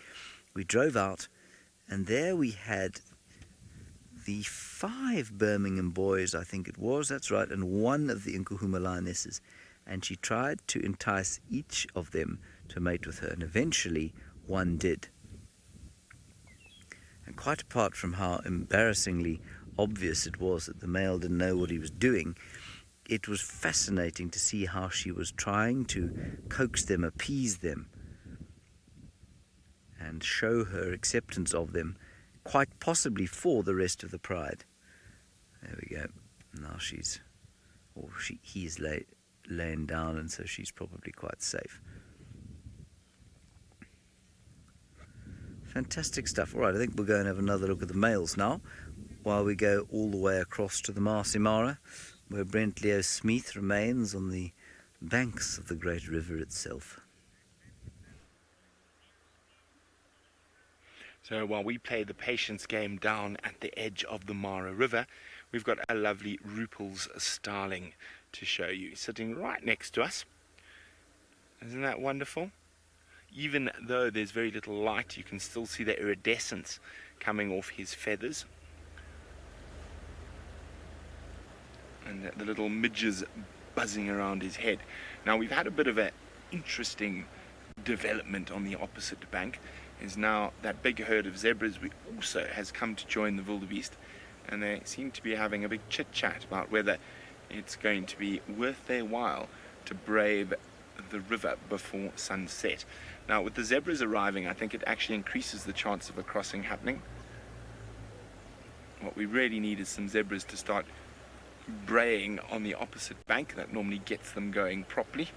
We drove out, and there we had the 5 Birmingham boys, I think it was, that's right, and one of the Nkuhuma lionesses. And she tried to entice each of them to mate with her, and eventually one did. And quite apart from how embarrassingly obvious it was that the male didn't know what he was doing, it was fascinating to see how she was trying to coax them, appease them, and show her acceptance of them, quite possibly for the rest of the pride. There we go. Now he's laying down, and so she's probably quite safe. Fantastic stuff. All right, I think we'll go and have another look at the males now, while we go all the way across to the Maasai Mara, where Brent Leo Smith remains on the banks of the great river itself. So while we play the patience game down at the edge of the Mara River, we've got a lovely Rupel's starling to show you, sitting right next to us. Isn't that wonderful? Even though there's very little light, you can still see the iridescence coming off his feathers. And the little midges buzzing around his head. Now, we've had a bit of an interesting development on the opposite bank. Is now that big herd of zebras also has come to join the wildebeest, and they seem to be having a big chit-chat about whether it's going to be worth their while to brave the river before sunset. Now, with the zebras arriving, I think it actually increases the chance of a crossing happening. What we really need is some zebras to start braying on the opposite bank. That normally gets them going properly.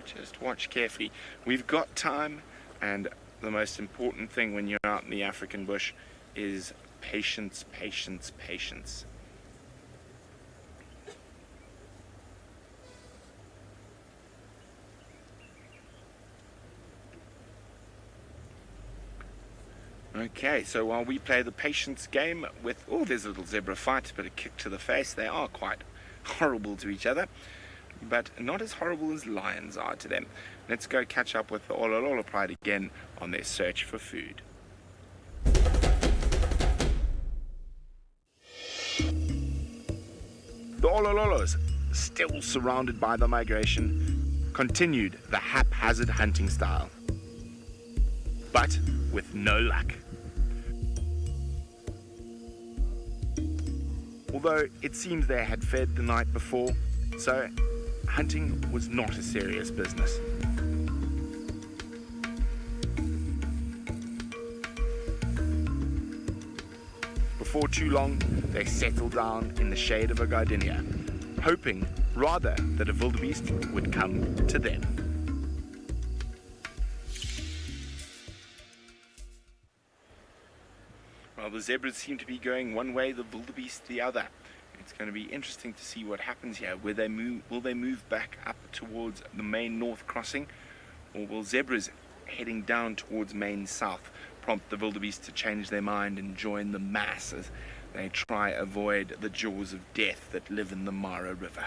Just watch carefully. We've got time, and the most important thing when you're out in the African bush is patience, patience, patience. Okay, so while we play the patience game with, oh, there's a little zebra fight, but a kick to the face. They are quite horrible to each other, but not as horrible as lions are to them. Let's go catch up with the Ololola pride again on their search for food. The Olololos, still surrounded by the migration, continued the haphazard hunting style, but with no luck. Although it seems they had fed the night before, so hunting was not a serious business. Before too long, they settled down in the shade of a gardenia, hoping rather that a wildebeest would come to them. Well, the zebras seem to be going one way, the wildebeest the other. It's going to be interesting to see what happens here. Will they move back up towards the main north crossing, or will zebras heading down towards main south prompt the wildebeest to change their mind and join the mass as they try avoid the jaws of death that live in the Mara River?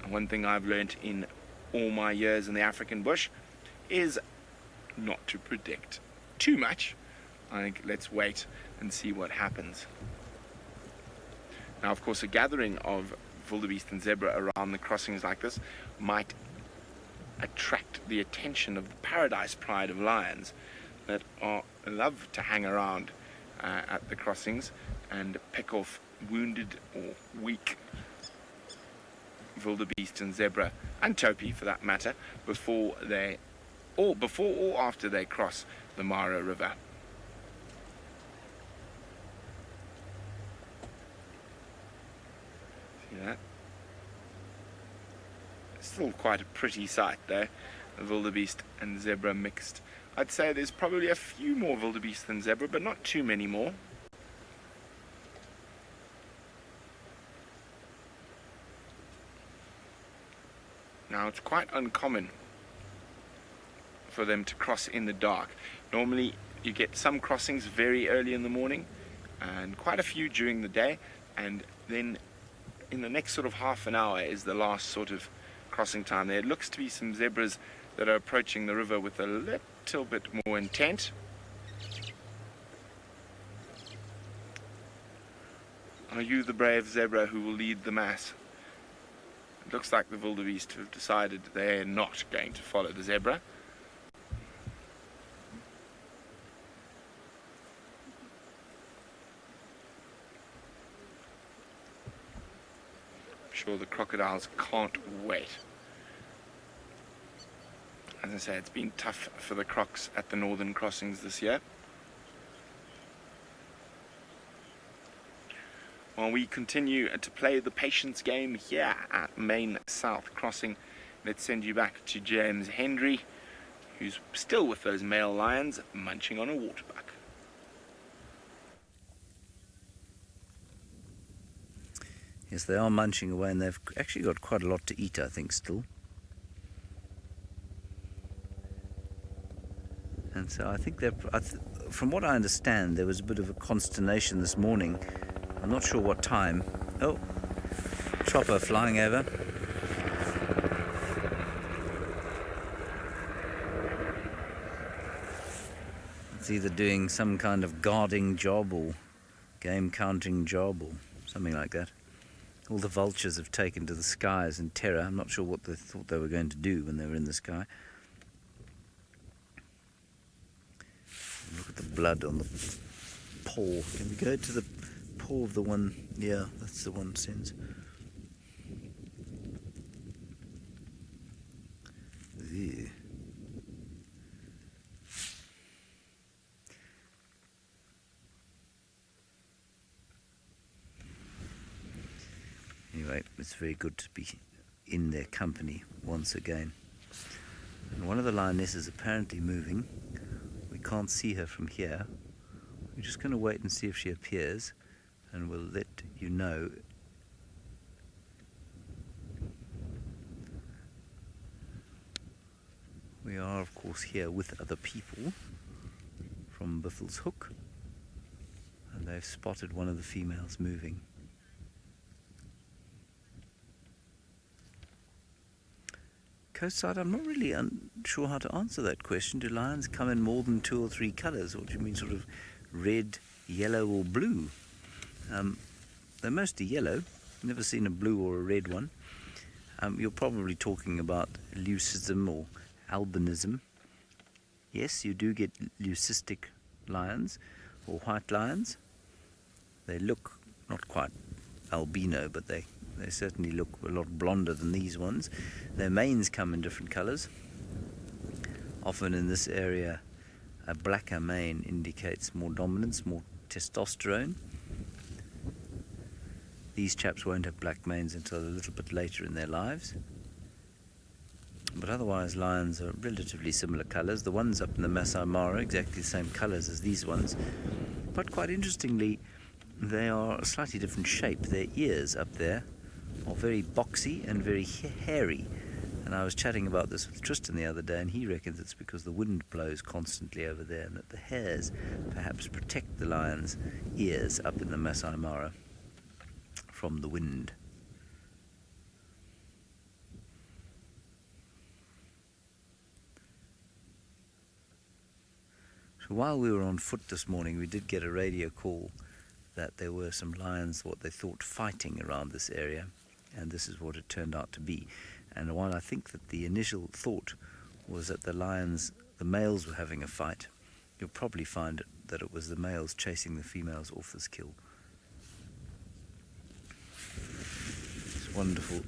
And one thing I've learnt in all my years in the African bush is not to predict too much. I think let's wait and see what happens. Now, of course, a gathering of wildebeest and zebra around the crossings like this might attract the attention of the paradise pride of lions that love to hang around at the crossings and pick off wounded or weak wildebeest and zebra, and topi for that matter, before or after they cross the Mara River. See that? Still quite a pretty sight though, the wildebeest and zebra mixed. I'd say there's probably a few more wildebeest than zebra, but not too many more. Now, it's quite uncommon for them to cross in the dark. Normally you get some crossings very early in the morning and quite a few during the day, and then in the next sort of half an hour is the last sort of crossing time. There looks to be some zebras that are approaching the river with a little bit more intent. Are you the brave zebra who will lead the mass? It looks like the wildebeest have decided they're not going to follow the zebra. I'm sure the crocodiles can't wait. As I say, it's been tough for the crocs at the northern crossings this year. While we continue to play the patience game here at Main South Crossing, let's send you back to James Hendry, who's still with those male lions munching on a waterbuck. Yes, they are munching away, and they've actually got quite a lot to eat, I think, still. And so I think from what I understand, there was a bit of a consternation this morning. I'm not sure what time. Oh, chopper flying over. It's either doing some kind of guarding job or game counting job or something like that. All the vultures have taken to the skies in terror. I'm not sure what they thought they were going to do when they were in the sky. Look at the blood on the paw. Can we go to the paw of the one? Yeah, that's the one sense. Ew. Anyway, it's very good to be in their company once again. And one of the lionesses apparently moving. We can't see her from here. We're just going to wait and see if she appears, and we'll let you know. We are, of course, here with other people from Waffles Hook, and they've spotted one of the females moving. Coastside, I'm not really sure how to answer that question. Do lions come in more than 2 or 3 colours, or do you mean sort of red, yellow or blue? They're mostly yellow. Never seen a blue or a red one. You're probably talking about leucism or albinism. Yes, you do get leucistic lions or white lions. They look not quite albino, but they certainly look a lot blonder than these ones. Their manes come in different colours. Often in this area, a blacker mane indicates more dominance, more testosterone. These chaps won't have black manes until a little bit later in their lives. But otherwise, lions are relatively similar colours. The ones up in the Maasai Mara, exactly the same colours as these ones. But quite interestingly, they are a slightly different shape. Their ears up there are very boxy and very hairy. And I was chatting about this with Tristan the other day, and he reckons it's because the wind blows constantly over there, and that the hairs perhaps protect the lion's ears up in the Masai Mara from the wind. So while we were on foot this morning, we did get a radio call that there were some lions, what they thought, fighting around this area, and this is what it turned out to be. And while I think that the initial thought was that the males were having a fight, you'll probably find that it was the males chasing the females off this kill. It's wonderful.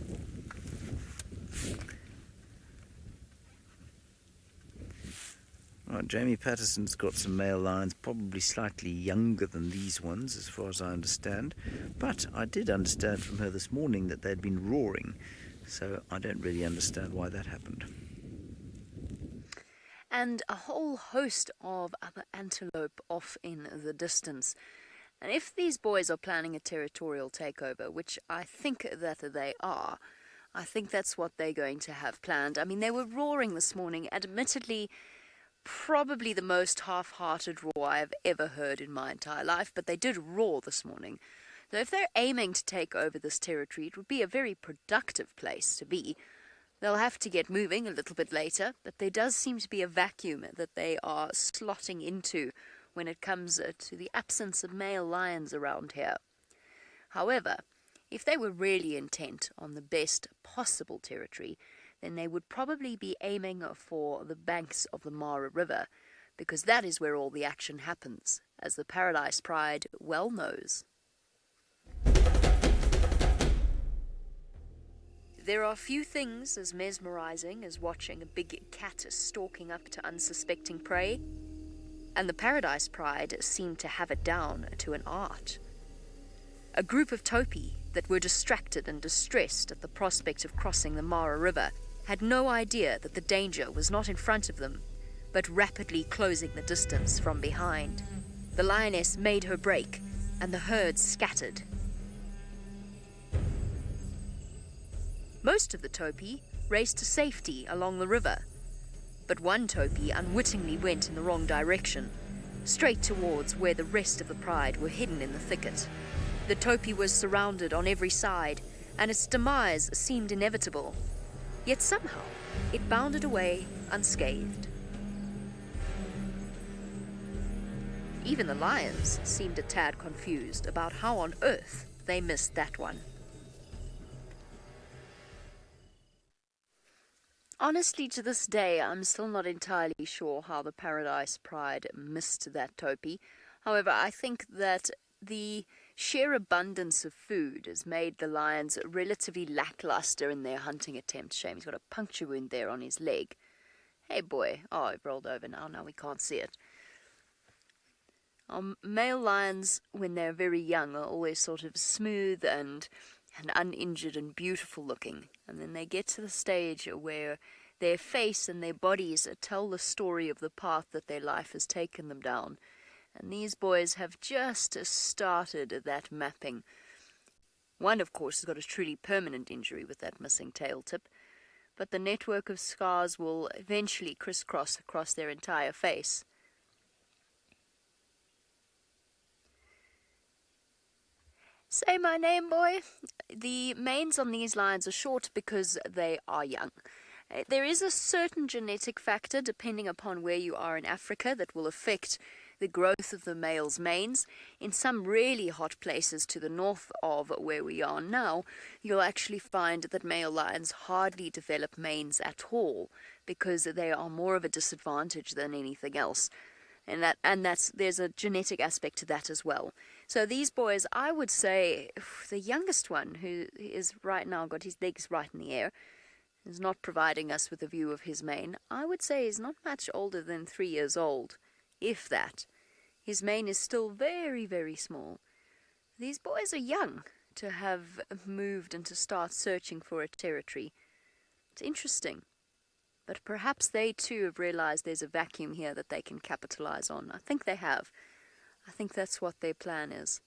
Right, Jamie Patterson's got some male lions, probably slightly younger than these ones, as far as I understand. But I did understand from her this morning that they'd been roaring, so I don't really understand why that happened. And a whole host of other antelope off in the distance. And if these boys are planning a territorial takeover, which I think that they are, I think that's what they're going to have planned. I mean, they were roaring this morning, admittedly, probably the most half-hearted roar I've ever heard in my entire life, but they did roar this morning. So if they're aiming to take over this territory, it would be a very productive place to be. They'll have to get moving a little bit later, but there does seem to be a vacuum that they are slotting into when it comes to the absence of male lions around here. However, if they were really intent on the best possible territory, then they would probably be aiming for the banks of the Mara River, because that is where all the action happens, as the Paradise Pride well knows. There are few things as mesmerizing as watching a big cat stalking up to unsuspecting prey, and the Paradise Pride seemed to have it down to an art. A group of topi that were distracted and distressed at the prospect of crossing the Mara River had no idea that the danger was not in front of them, but rapidly closing the distance from behind. The lioness made her break, and the herd scattered. Most of the topi raced to safety along the river, but one topi unwittingly went in the wrong direction, straight towards where the rest of the pride were hidden in the thicket. The topi was surrounded on every side, and its demise seemed inevitable. Yet somehow, it bounded away unscathed. Even the lions seemed a tad confused about how on earth they missed that one. Honestly, to this day, I'm still not entirely sure how the Paradise Pride missed that topi. However, I think that the sheer abundance of food has made the lions relatively lackluster in their hunting attempts. Shame he's got a puncture wound there on his leg. Hey boy. Oh, it rolled over now. Now we can't see it. Male lions, when they're very young, are always sort of smooth and uninjured and beautiful looking. And then they get to the stage where their face and their bodies tell the story of the path that their life has taken them down. And these boys have just started that mapping. One, of course, has got a truly permanent injury with that missing tail tip, but the network of scars will eventually crisscross across their entire face. Say my name, boy. The manes on these lions are short because they are young. There is a certain genetic factor, depending upon where you are in Africa, that will affect the growth of the male's manes. In some really hot places to the north of where we are now, you'll actually find that male lions hardly develop manes at all because they are more of a disadvantage than anything else. And there's a genetic aspect to that as well. So these boys, I would say, the youngest one, who is right now got his legs right in the air, is not providing us with a view of his mane, I would say he's not much older than 3 years old, if that. His mane is still very, very small. These boys are young to have moved and to start searching for a territory. It's interesting. But perhaps they too have realized there's a vacuum here that they can capitalize on. I think they have. I think that's what their plan is.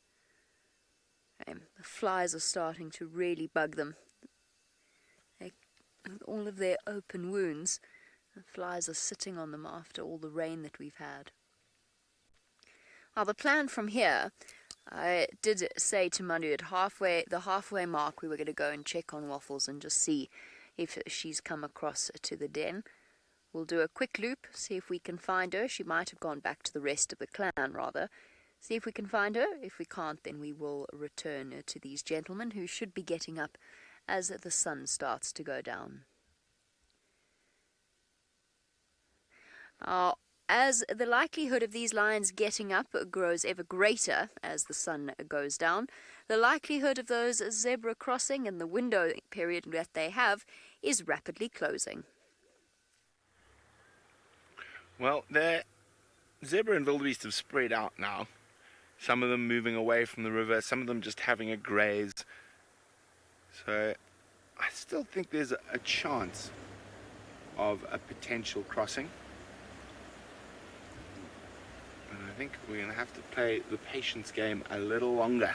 The flies are starting to really bug them. With all of their open wounds, the flies are sitting on them after all the rain that we've had. Now the plan from here, I did say to Manu at the halfway mark, we were going to go and check on Waffles and just see if she's come across to the den. We'll do a quick loop, see if we can find her. She might have gone back to the rest of the clan, rather. See if we can find her. If we can't, then we will return to these gentlemen who should be getting up as the sun starts to go down. As the likelihood of these lions getting up grows ever greater as the sun goes down, the likelihood of those zebra crossing and the window period that they have is rapidly closing. Well, the zebra and wildebeest have spread out now. Some of them moving away from the river, some of them just having a graze. So I still think there's a chance of a potential crossing. But I think we're going to have to play the patience game a little longer.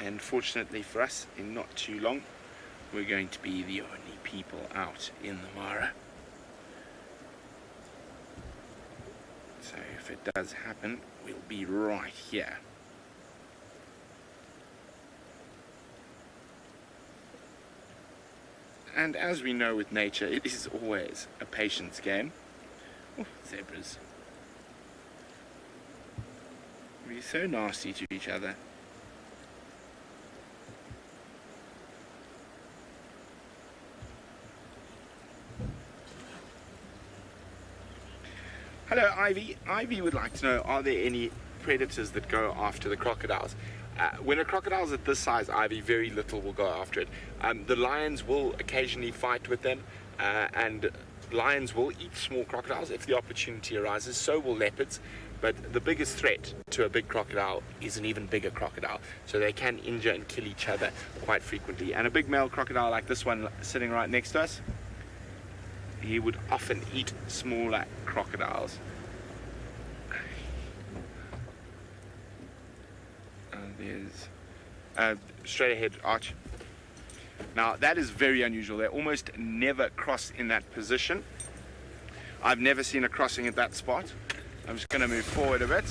And fortunately for us, in not too long, we're going to be the only people out in the Mara. So if it does happen, we'll be right here. And as we know with nature, it is always a patience game. Oh, zebras. We're so nasty to each other. Hello, Ivy. Ivy would like to know, are there any predators that go after the crocodiles? When a crocodile's at this size, Ivy, very little will go after it. The lions will occasionally fight with them, and lions will eat small crocodiles if the opportunity arises. So will leopards. But the biggest threat to a big crocodile is an even bigger crocodile. So they can injure and kill each other quite frequently. And a big male crocodile like this one sitting right next to us, he would often eat smaller crocodiles. There's straight ahead arch. Now that is very unusual. They almost never cross in that position. I've never seen a crossing at that spot. I'm just going to move forward a bit.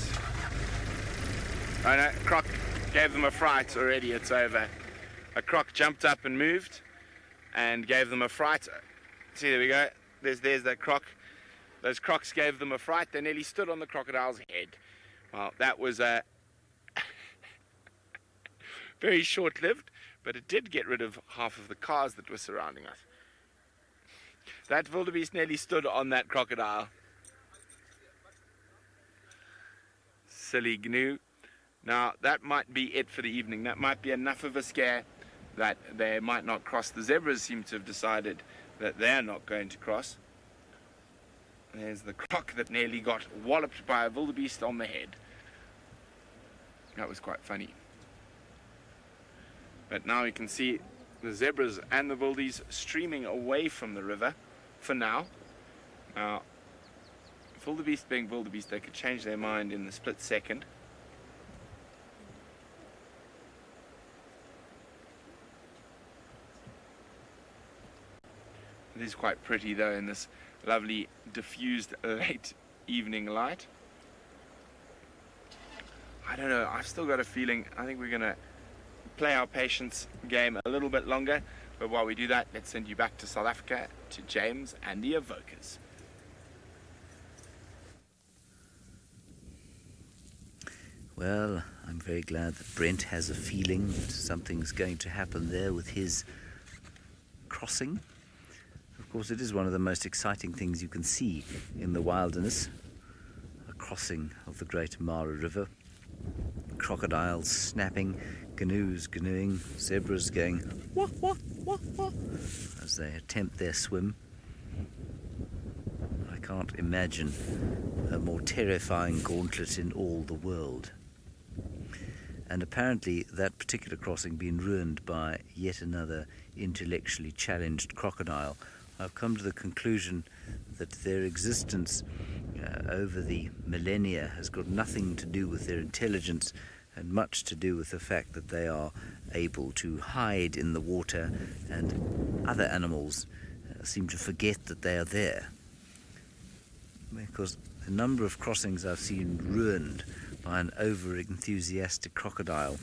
Oh no, croc gave them a fright already. It's over. A croc jumped up and moved and gave them a fright. See, there we go. There's that croc. Those crocs gave them a fright. They nearly stood on the crocodile's head. Well, that was very short-lived, but it did get rid of half of the cars that were surrounding us. That wildebeest nearly stood on that crocodile. silly gnu. Now, that might be it for the evening. That might be enough of a scare that they might not cross. The zebras seem to have decided that they're not going to cross. There's the croc that nearly got walloped by a wildebeest on the head. That was quite funny. But now you can see the zebras and the wildies streaming away from the river for now. Now, wildebeest being wildebeest, they could change their mind in the split second. It is quite pretty though in this lovely diffused late evening light. I don't know, I've still got a feeling I think we're going to play our patience game a little bit longer, but while we do that, let's send you back to South Africa to James and the Avocas. Well, I'm very glad that Brent has a feeling that something's going to happen there with his crossing. Of course, it is one of the most exciting things you can see in the wilderness, a crossing of the Great Mara River. Crocodiles snapping, canoes canoeing, zebras going wah, wah, wah, wah, as they attempt their swim. I can't imagine a more terrifying gauntlet in all the world. And apparently that particular crossing being ruined by yet another intellectually challenged crocodile. I've come to the conclusion that their existence over the millennia has got nothing to do with their intelligence and much to do with the fact that they are able to hide in the water and other animals seem to forget that they are there. Because the number of crossings I've seen ruined by an over-enthusiastic crocodile,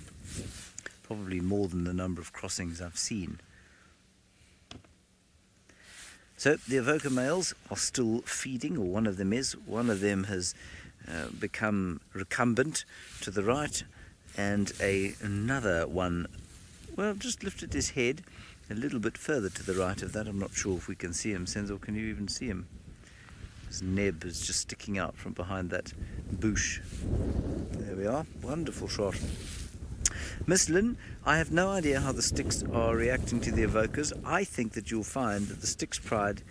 probably more than the number of crossings I've seen. So the Avoca males are still feeding, or one of them is. One of them has become recumbent to the right, and another one, well, just lifted his head a little bit further to the right of that. I'm not sure if we can see him. Senzo, can you even see him? His neb is just sticking out from behind that bush. There we are. Wonderful shot. Miss Lynn, I have no idea how the sticks are reacting to the Avocas. I think that you'll find that the Styx pride,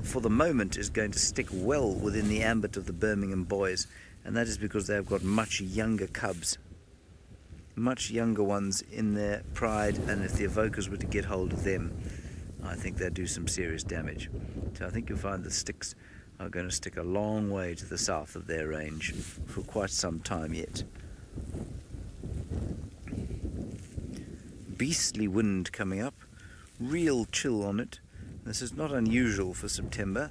for the moment, is going to stick well within the ambit of the Birmingham boys, and that is because they've got much younger cubs, much younger ones in their pride, and if the Avocas were to get hold of them, I think they'd do some serious damage. So I think you'll find the Styx are going to stick a long way to the south of their range for quite some time yet. Beastly wind coming up, real chill on it. This is not unusual for September.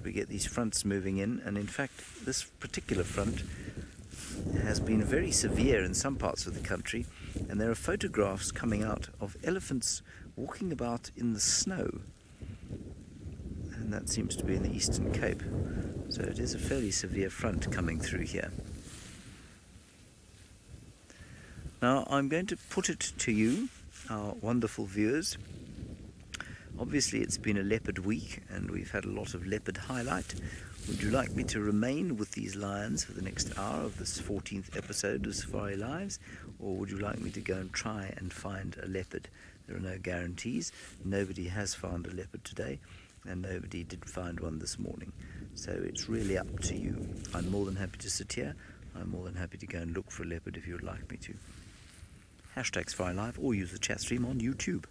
We get these fronts moving in, and in fact this particular front has been very severe in some parts of the country, and there are photographs coming out of elephants walking about in the snow, and that seems to be in the Eastern Cape. So it is a fairly severe front coming through here. Now I'm going to put it to you, our wonderful viewers. Obviously it's been a leopard week and we've had a lot of leopard highlight. Would you like me to remain with these lions for the next hour of this 14th episode of Safari Lives, or would you like me to go and try and find a leopard? There are no guarantees. Nobody has found a leopard today, and nobody did find one this morning. So it's really up to you. I'm more than happy to sit here. I'm more than happy to go and look for a leopard if you would like me to. Hashtag Safari Live, or use the chat stream on YouTube.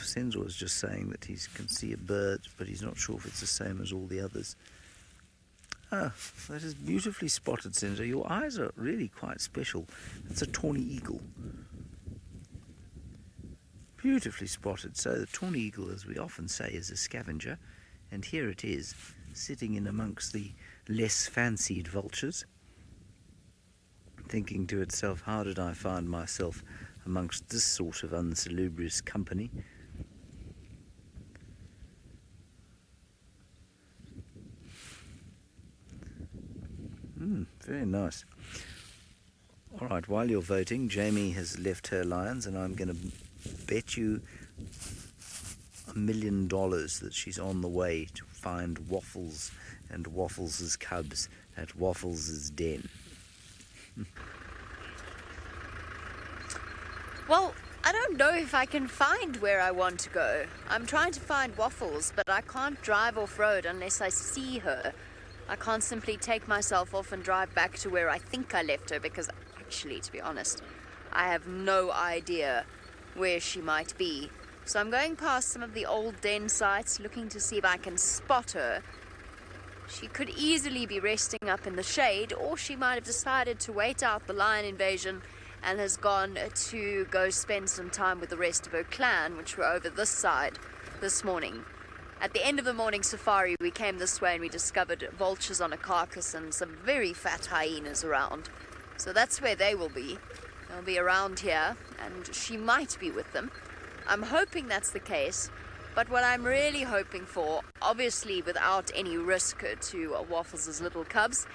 Senzo was just saying that he can see a bird, but he's not sure if it's the same as all the others. Ah, that is beautifully spotted, Senzo. Your eyes are really quite special. That's a tawny eagle. Beautifully spotted. So the tawny eagle, as we often say, is a scavenger, and here it is, sitting in amongst the less fancied vultures, thinking to itself, how did I find myself amongst this sort of unsalubrious company? Very nice. All right, while you're voting, Jamie has left her lions, and I'm going to bet you $1 million that she's on the way to find Waffles and Waffles' cubs at Waffles' den. Well, I don't know if I can find where I want to go. I'm trying to find Waffles, but I can't drive off-road unless I see her. I can't simply take myself off and drive back to where I think I left her, because actually, to be honest, I have no idea where she might be. So I'm going past some of the old den sites, looking to see if I can spot her. She could easily be resting up in the shade, or she might have decided to wait out the lion invasion and has gone to go spend some time with the rest of her clan, which were over this side this morning. At the end of the morning safari, we came this way and we discovered vultures on a carcass and some very fat hyenas around. So that's where they will be. They'll be around here, and she might be with them. I'm hoping that's the case, but what I'm really hoping for, obviously without any risk to Waffles' little cubs,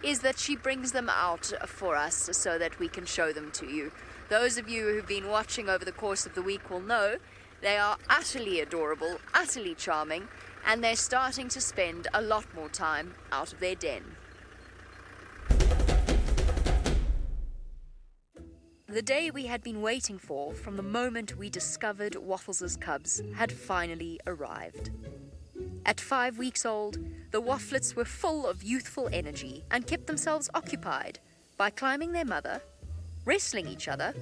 is that she brings them out for us so that we can show them to you. Those of you who've been watching over the course of the week will know they are utterly adorable, utterly charming, and they're starting to spend a lot more time out of their den. The day we had been waiting for from the moment we discovered Waffles' cubs had finally arrived. At 5 weeks old, the Wafflets were full of youthful energy and kept themselves occupied by climbing their mother, wrestling each other,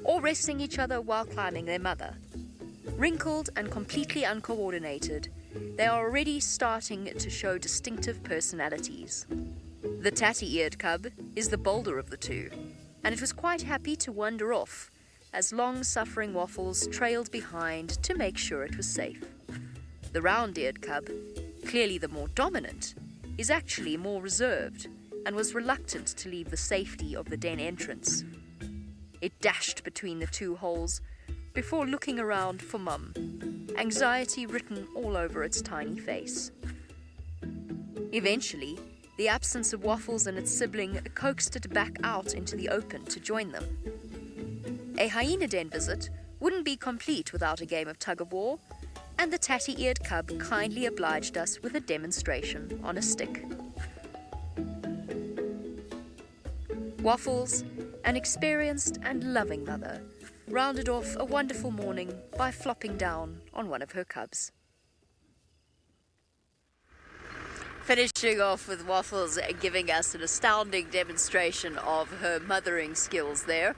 or wrestling each other while climbing their mother. Wrinkled and completely uncoordinated, they are already starting to show distinctive personalities. The tatty-eared cub is the bolder of the two, and it was quite happy to wander off as long-suffering Waffles trailed behind to make sure it was safe. The round-eared cub, clearly the more dominant, is actually more reserved and was reluctant to leave the safety of the den entrance. It dashed between the two holes before looking around for Mum, anxiety written all over its tiny face. Eventually, the absence of Waffles and its sibling coaxed it back out into the open to join them. A hyena den visit wouldn't be complete without a game of tug-of-war, and the tatty-eared cub kindly obliged us with a demonstration on a stick. Waffles, an experienced and loving mother, rounded off a wonderful morning by flopping down on one of her cubs. Finishing off with Waffles giving us an astounding demonstration of her mothering skills there.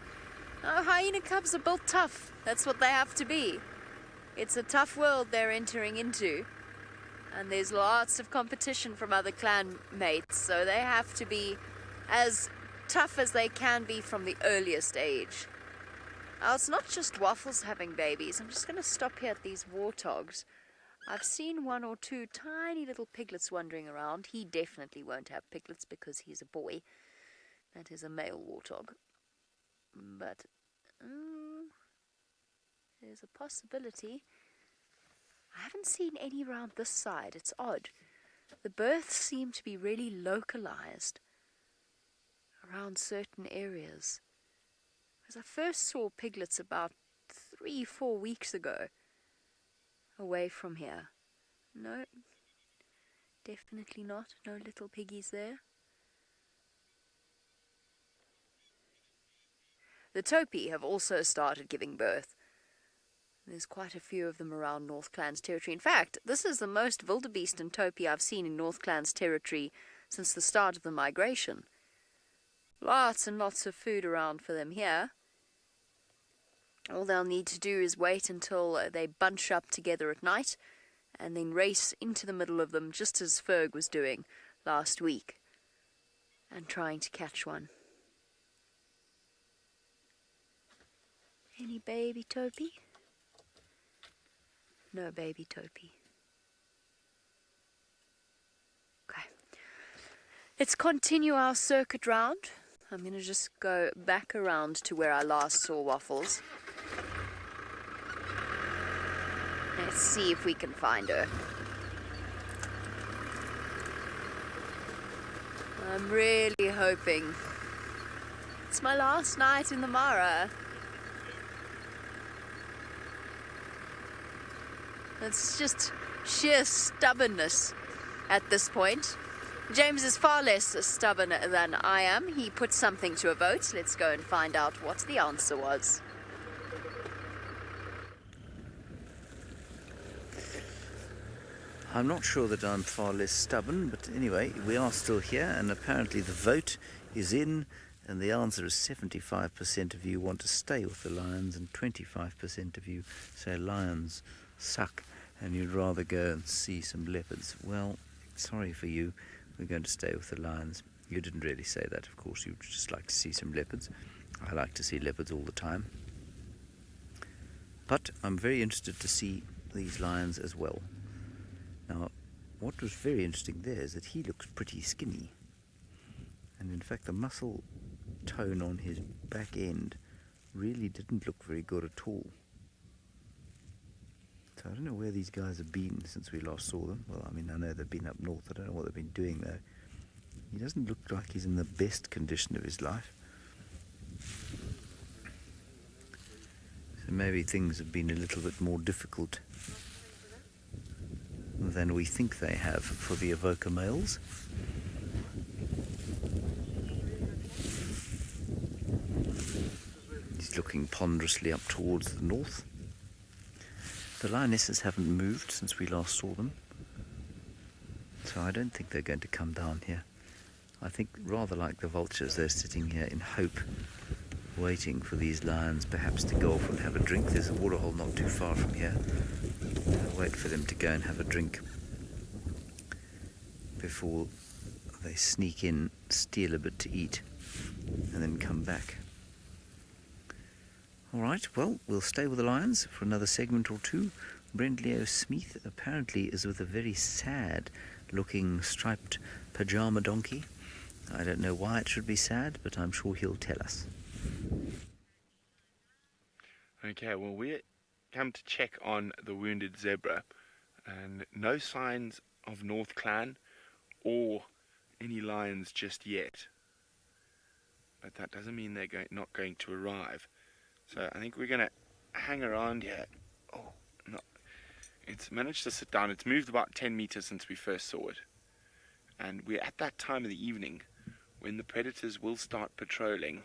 Hyena cubs are built tough. That's what they have to be. It's a tough world they're entering into, and there's lots of competition from other clan mates, so they have to be as tough as they can be from the earliest age. Now, it's not just Waffles having babies. I'm just going to stop here at these warthogs. I've seen one or two tiny little piglets wandering around. He definitely won't have piglets because he's a boy. That is a male warthog. But there's a possibility. I haven't seen any around this side. It's odd. The births seem to be really localized around certain areas. Because I first saw piglets about 3-4 weeks ago away from here. No, definitely not. No little piggies there. The topi have also started giving birth. There's quite a few of them around North Clan's territory. In fact, this is the most wildebeest and topi I've seen in North Clan's territory since the start of the migration. Lots and lots of food around for them here. All they'll need to do is wait until they bunch up together at night and then race into the middle of them, just as Ferg was doing last week, and trying to catch one. Any baby topi? No baby topi. Okay. Let's continue our circuit round. I'm going to just go back around to where I last saw Waffles. Let's see if we can find her. I'm really hoping It's my last night in the Mara. It's just sheer stubbornness at this point. James is far less stubborn than I am. He put something to a vote. Let's go and find out what the answer was. I'm not sure that I'm far less stubborn, but anyway, we are still here, and apparently the vote is in, and the answer is 75% of you want to stay with the lions, and 25% of you say lions suck, and you'd rather go and see some leopards. Well, sorry for you, we're going to stay with the lions. You didn't really say that, of course, you'd just like to see some leopards. I like to see leopards all the time. But I'm very interested to see these lions as well. Now, what was very interesting there is that he looks pretty skinny. And in fact, the muscle tone on his back end really didn't look very good at all. So I don't know where these guys have been since we last saw them. Well, I mean, I know they've been up north. I don't know what they've been doing though. He doesn't look like he's in the best condition of his life. So maybe things have been a little bit more difficult than we think they have for the Avoca males. He's looking ponderously up towards the north. The lionesses haven't moved since we last saw them, so I don't think they're going to come down here. I think, rather like the vultures, they're sitting here in hope, waiting for these lions perhaps to go off and have a drink. There's a waterhole not too far from here. I'll wait for them to go and have a drink before they sneak in, steal a bit to eat, and then come back. All right, well, we'll stay with the lions for another segment or two. Brent Leo Smith apparently is with a very sad-looking striped pajama donkey. I don't know why it should be sad, but I'm sure he'll tell us. Okay, well, we come to check on the wounded zebra, and no signs of North Clan or any lions just yet. But that doesn't mean they're not going to arrive. So I think we're going to hang around here. Oh, no. It's managed to sit down. It's moved about 10 meters since we first saw it. And we're at that time of the evening when the predators will start patrolling.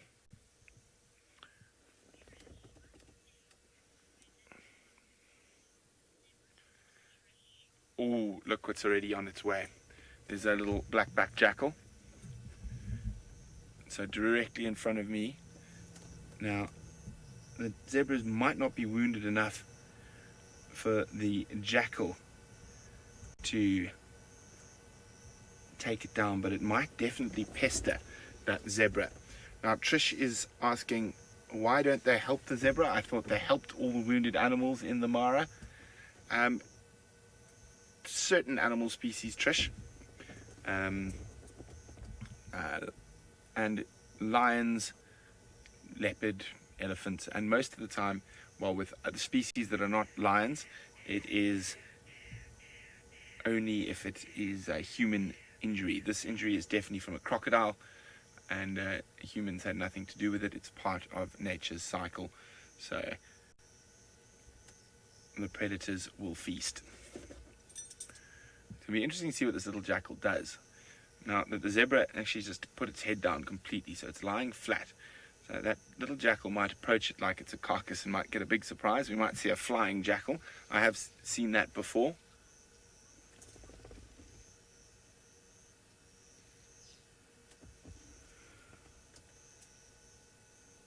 Oh, look what's already on its way. There's a little black-backed jackal. So directly in front of me. Now, the zebras might not be wounded enough for the jackal to take it down, but it might definitely pester that zebra. Now, Trish is asking, why don't they help the zebra? I thought they helped all the wounded animals in the Mara. Certain animal species, Trish, and lions, leopard, elephants, and most of the time, well, with the species that are not lions, it is only if it is a human injury. This injury is definitely from a crocodile, and humans had nothing to do with it. It's part of nature's cycle, so the predators will feast. It'll be interesting to see what this little jackal does. Now, the zebra actually just put its head down completely, so it's lying flat. So that little jackal might approach it like it's a carcass and might get a big surprise. We might see a flying jackal. I have seen that before.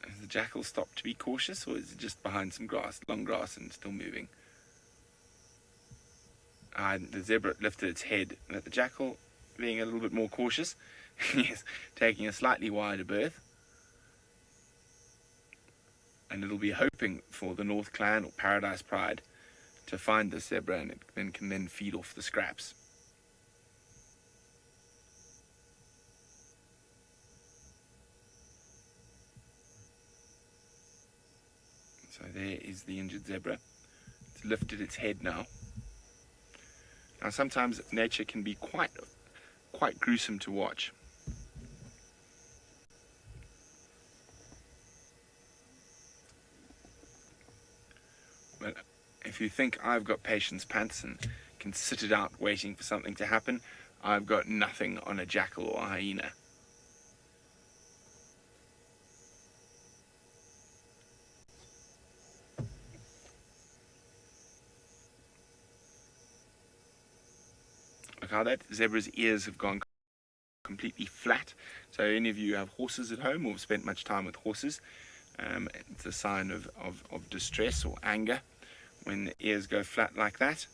Has the jackal stopped to be cautious, or is it just behind some grass, long grass, and still moving? The zebra lifted its head. The jackal, being a little bit more cautious, is taking a slightly wider berth. And it'll be hoping for the North Clan or Paradise Pride to find the zebra, and it can then feed off the scraps. So there is the injured zebra. It's lifted its head now. Now, sometimes nature can be quite gruesome to watch. if you think I've got patience pants and can sit it out waiting for something to happen, I've got nothing on a jackal or a hyena. Look how that zebra's ears have gone completely flat. So any of you who have horses at home or have spent much time with horses, it's a sign of distress or anger when the ears go flat like that.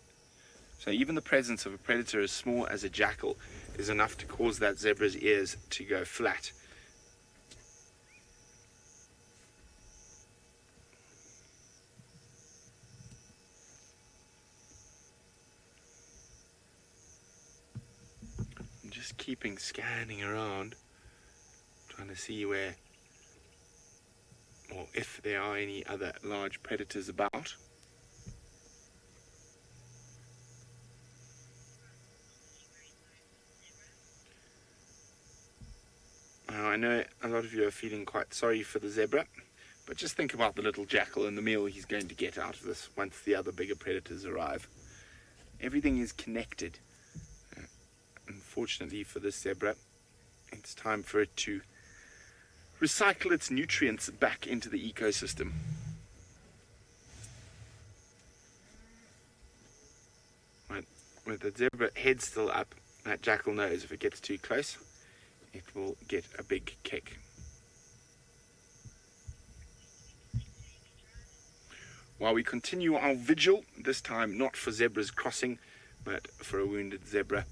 So even the presence of a predator as small as a jackal is enough to cause that zebra's ears to go flat. I'm just scanning around, trying to see where, or if there are any other large predators about. I know a lot of you are feeling quite sorry for the zebra, but just think about the little jackal and the meal he's going to get out of this once the other bigger predators arrive. Everything is connected. Unfortunately for this zebra, it's time for it to recycle its nutrients back into the ecosystem. Right, with the zebra head still up, that jackal knows if it gets too close, it will get a big kick. While we continue our vigil, this time not for zebras crossing, but for a wounded zebra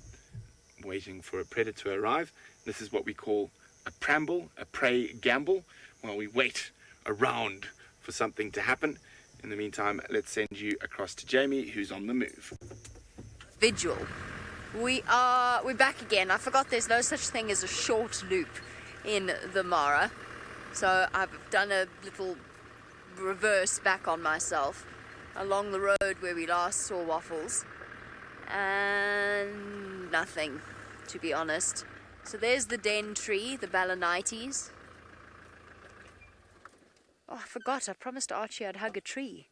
waiting for a predator to arrive. This is what we call a pramble, a prey gamble, while we wait around for something to happen. In the meantime, let's send you across to Jamie, who's on the move. Vigil. We're back again. I forgot there's no such thing as a short loop in the Mara. So I've done a little reverse back on myself along the road where we last saw Waffles. And nothing, to be honest. So there's the den tree, the balanites. Oh, I forgot. I promised Archie I'd hug a tree.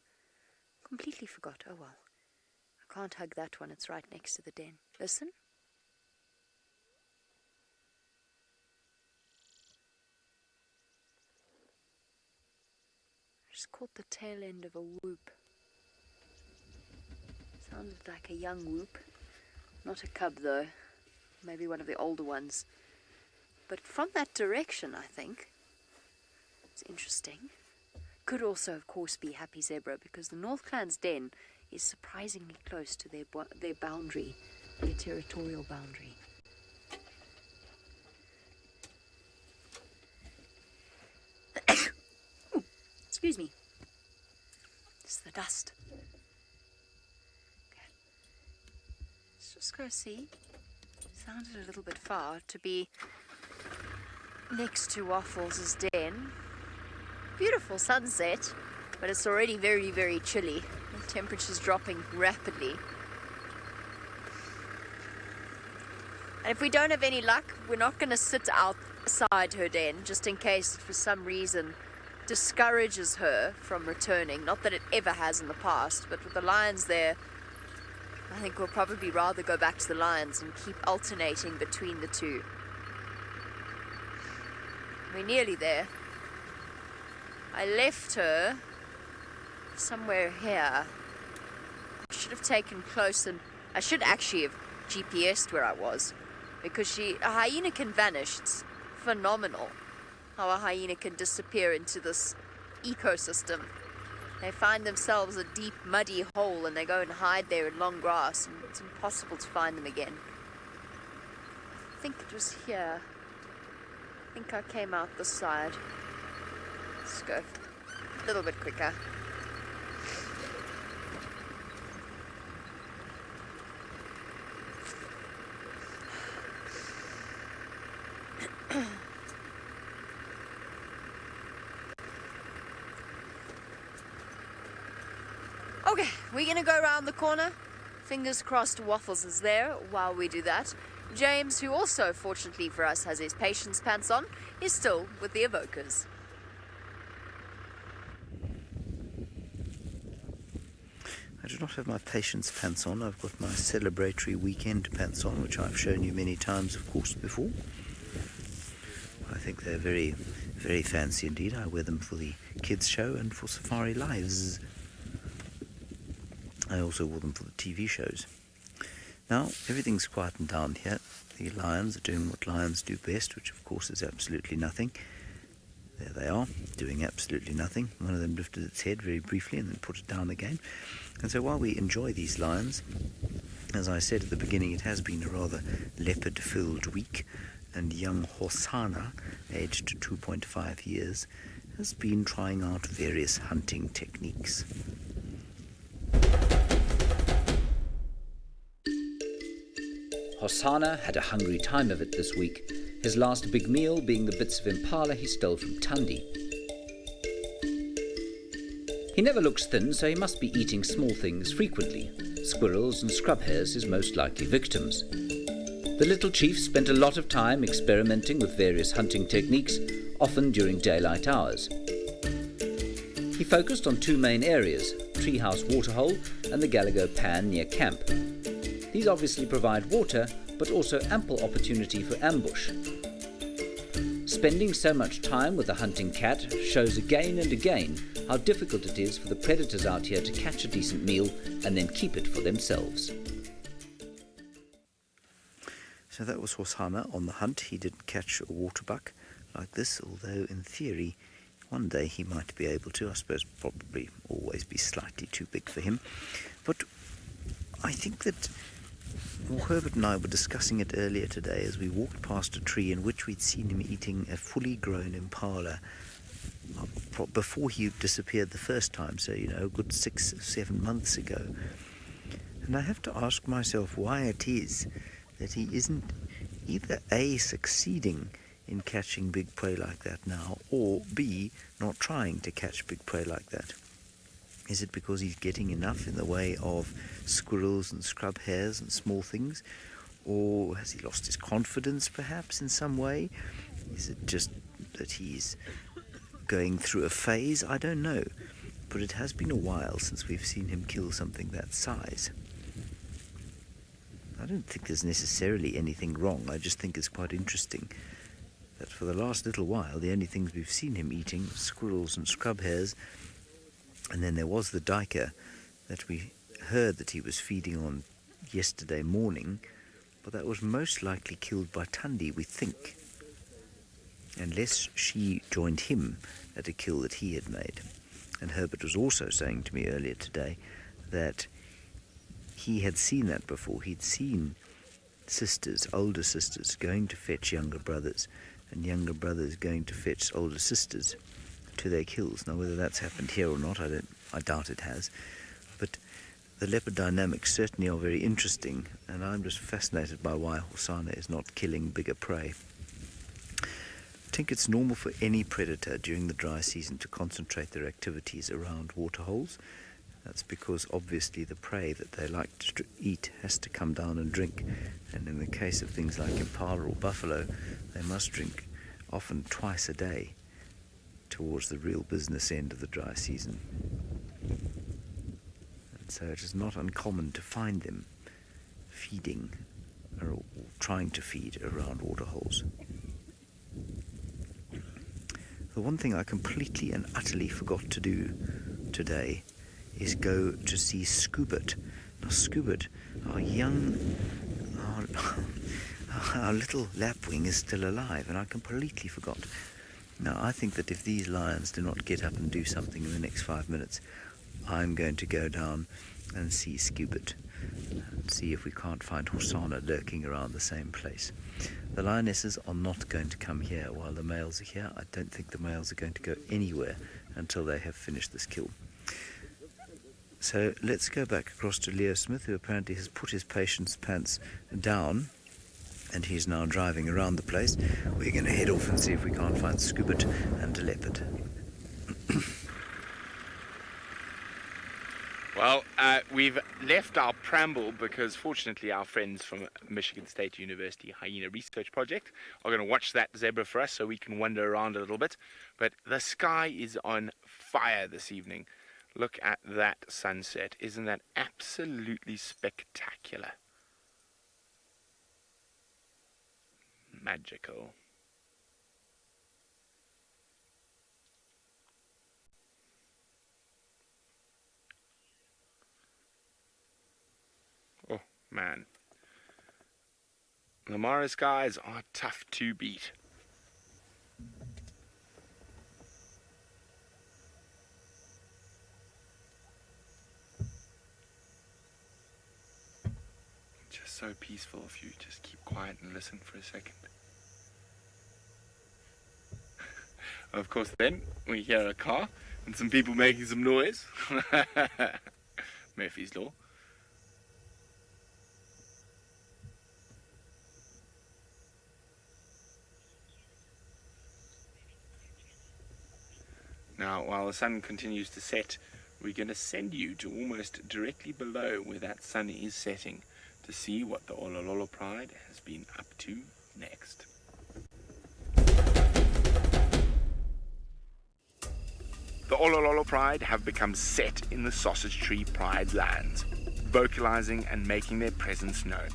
Completely forgot. Oh well. I can't hug that one. It's right next to the den. Listen. I just caught the tail end of a whoop. Sounded like a young whoop. Not a cub though. Maybe one of the older ones. But from that direction, I think. It's interesting. Could also, of course, be Happy Zebra because the North Clan's den is surprisingly close to their boundary, their territorial boundary. Ooh, excuse me. It's the dust. Okay. Let's just go see. Sounded a little bit far to be next to Waffles' den. Beautiful sunset, but it's already very, very chilly. The temperature's dropping rapidly. And if we don't have any luck, we're not going to sit outside her den, just in case it for some reason discourages her from returning. Not that it ever has in the past, but with the lions there, I think we'll probably rather go back to the lions and keep alternating between the two. We're nearly there. I left her somewhere here. I should have taken close and I should actually have GPS'd where I was because a hyena can vanish. It's phenomenal how a hyena can disappear into this ecosystem. They find themselves a deep muddy hole and they go and hide there in long grass and it's impossible to find them again. I think it was here. I think I came out this side. Let's go a little bit quicker. Okay, we're gonna go around the corner. Fingers crossed Waffles is there while we do that. James, who also, fortunately for us, has his patience pants on, is still with the Avocas. I do not have my patience pants on. I've got my celebratory weekend pants on, which I've shown you many times, of course, before. I think they're very, very fancy indeed. I wear them for the kids' show and for Safari Lives. I also wore them for the TV shows. Now, everything's quietened down here. The lions are doing what lions do best, which of course is absolutely nothing. There they are, doing absolutely nothing. One of them lifted its head very briefly and then put it down again. And so while we enjoy these lions, as I said at the beginning, it has been a rather leopard-filled week, and young Hyena, aged 2.5 years, has been trying out various hunting techniques. Hyena had a hungry time of it this week, his last big meal being the bits of impala he stole from Tundi. He never looks thin, so he must be eating small things frequently. Squirrels and scrub hares his most likely victims. The little chief spent a lot of time experimenting with various hunting techniques, often during daylight hours. He focused on two main areas, Treehouse Waterhole and the Galago Pan near camp. These obviously provide water, but also ample opportunity for ambush. Spending so much time with a hunting cat shows again and again how difficult it is for the predators out here to catch a decent meal and then keep it for themselves. So that was Hyena on the hunt. He didn't catch a waterbuck like this, although in theory one day he might be able to. I suppose probably always be slightly too big for him. But I think that Herbert and I were discussing it earlier today as we walked past a tree in which we'd seen him eating a fully grown impala before he disappeared the first time, so, a good 6 or 7 months ago. And I have to ask myself why it is that he isn't either A, succeeding in catching big prey like that now, or B, not trying to catch big prey like that. Is it because he's getting enough in the way of squirrels and scrub hares and small things? Or has he lost his confidence perhaps in some way? Is it just that he's going through a phase? I don't know. But it has been a while since we've seen him kill something that size. I don't think there's necessarily anything wrong. I just think it's quite interesting that for the last little while the only things we've seen him eating are squirrels and scrub hares. And then there was the duiker that we heard that he was feeding on yesterday morning, but that was most likely killed by Tundi, we think, unless she joined him at a kill that he had made. And Herbert was also saying to me earlier today that he had seen that before. He'd seen sisters, older sisters, going to fetch younger brothers, and younger brothers going to fetch older sisters to their kills. Now, whether that's happened here or not, I doubt it has. But the leopard dynamics certainly are very interesting, and I'm just fascinated by why Hyena is not killing bigger prey. I think it's normal for any predator during the dry season to concentrate their activities around waterholes. That's because obviously the prey that they like to eat has to come down and drink, and in the case of things like impala or buffalo, they must drink often twice a day towards the real business end of the dry season. And so it is not uncommon to find them feeding or trying to feed around waterholes. The one thing I completely and utterly forgot to do today is go to see Scoobert. Now Scoobert, our little Lapwing is still alive, and I completely forgot. Now, I think that if these lions do not get up and do something in the next 5 minutes, I'm going to go down and see Scoobert and see if we can't find Hyena lurking around the same place. The lionesses are not going to come here while the males are here. I don't think the males are going to go anywhere until they have finished this kill. So let's go back across to Leo Smith, who apparently has put his patience pants down, and he's now driving around the place. We're going to head off and see if we can't find Scoobert and a leopard. Well, we've left our preamble because fortunately our friends from Michigan State University Hyena Research Project are going to watch that zebra for us so we can wander around a little bit. But the sky is on fire this evening. Look at that sunset. Isn't that absolutely spectacular? Magical. Oh, man. The Mara skies are tough to beat. Just so peaceful if you just keep quiet and listen for a second. Of course, then we hear a car and some people making some noise. Murphy's Law. Now, while the sun continues to set, we're going to send you to almost directly below where that sun is setting to see what the Olololo Pride has been up to next. The Olololo Pride have become set in the Sausage Tree Pride lands, vocalizing and making their presence known.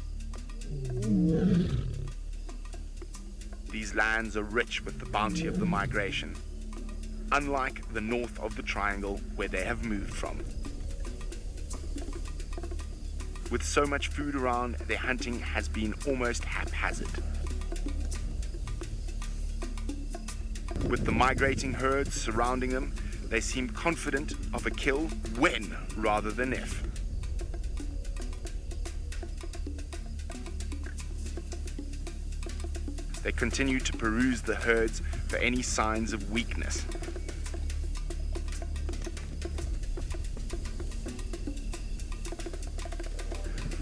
These lands are rich with the bounty of the migration, unlike the north of the triangle where they have moved from. With so much food around, their hunting has been almost haphazard. With the migrating herds surrounding them, they seem confident of a kill when rather than if. They continue to peruse the herds for any signs of weakness.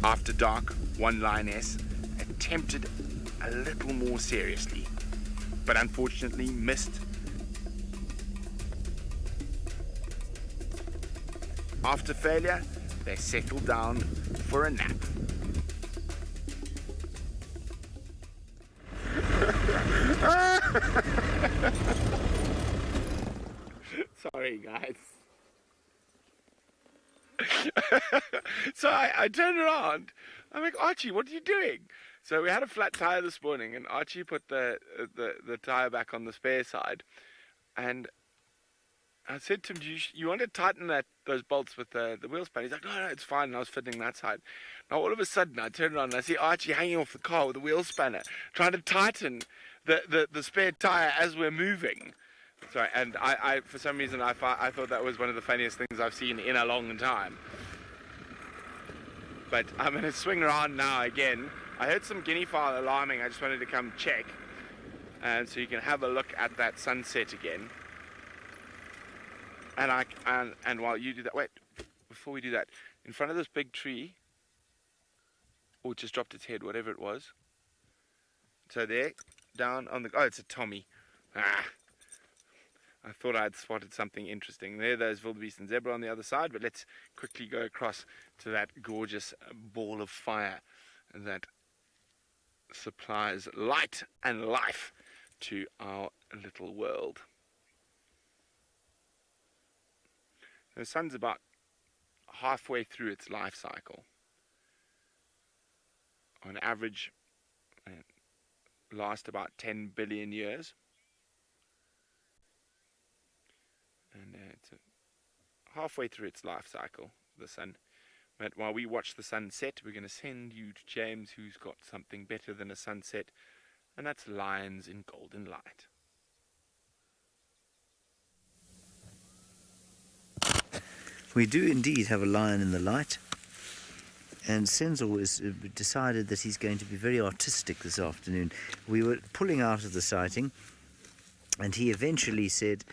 After dark, one lioness attempted a little more seriously, but unfortunately missed. After failure, they settled down for a nap. Sorry, guys. So I turned around. I'm like, Archie, what are you doing? So we had a flat tire this morning, and Archie put the tire back on the spare side, and I said to him, you want to tighten those bolts with the wheel span? He's like, no, it's fine. And I was fitting that side. Now all of a sudden I turn around and I see Archie hanging off the car with a wheel spanner, trying to tighten the spare tire as we're moving. Sorry, and I for some reason I thought that was one of the funniest things I've seen in a long time. But I'm going to swing around now again. I heard some guinea fowl alarming. I just wanted to come check. And so you can have a look at that sunset again. And while you do that, wait, before we do that, in front of this big tree, or it just dropped its head, whatever it was. So there, down on the, oh, it's a Tommy. I thought I'd spotted something interesting. There, those wildebeest and zebra on the other side, but let's quickly go across to that gorgeous ball of fire that supplies light and life to our little world. The sun's about halfway through its life cycle. On average, lasts about 10 billion years. And it's halfway through its life cycle, the sun. But while we watch the sunset, we're going to send you to James, who's got something better than a sunset, and that's lions in golden light. We do indeed have a lion in the light, and Senzo has decided that he's going to be very artistic this afternoon. We were pulling out of the sighting, and he eventually said,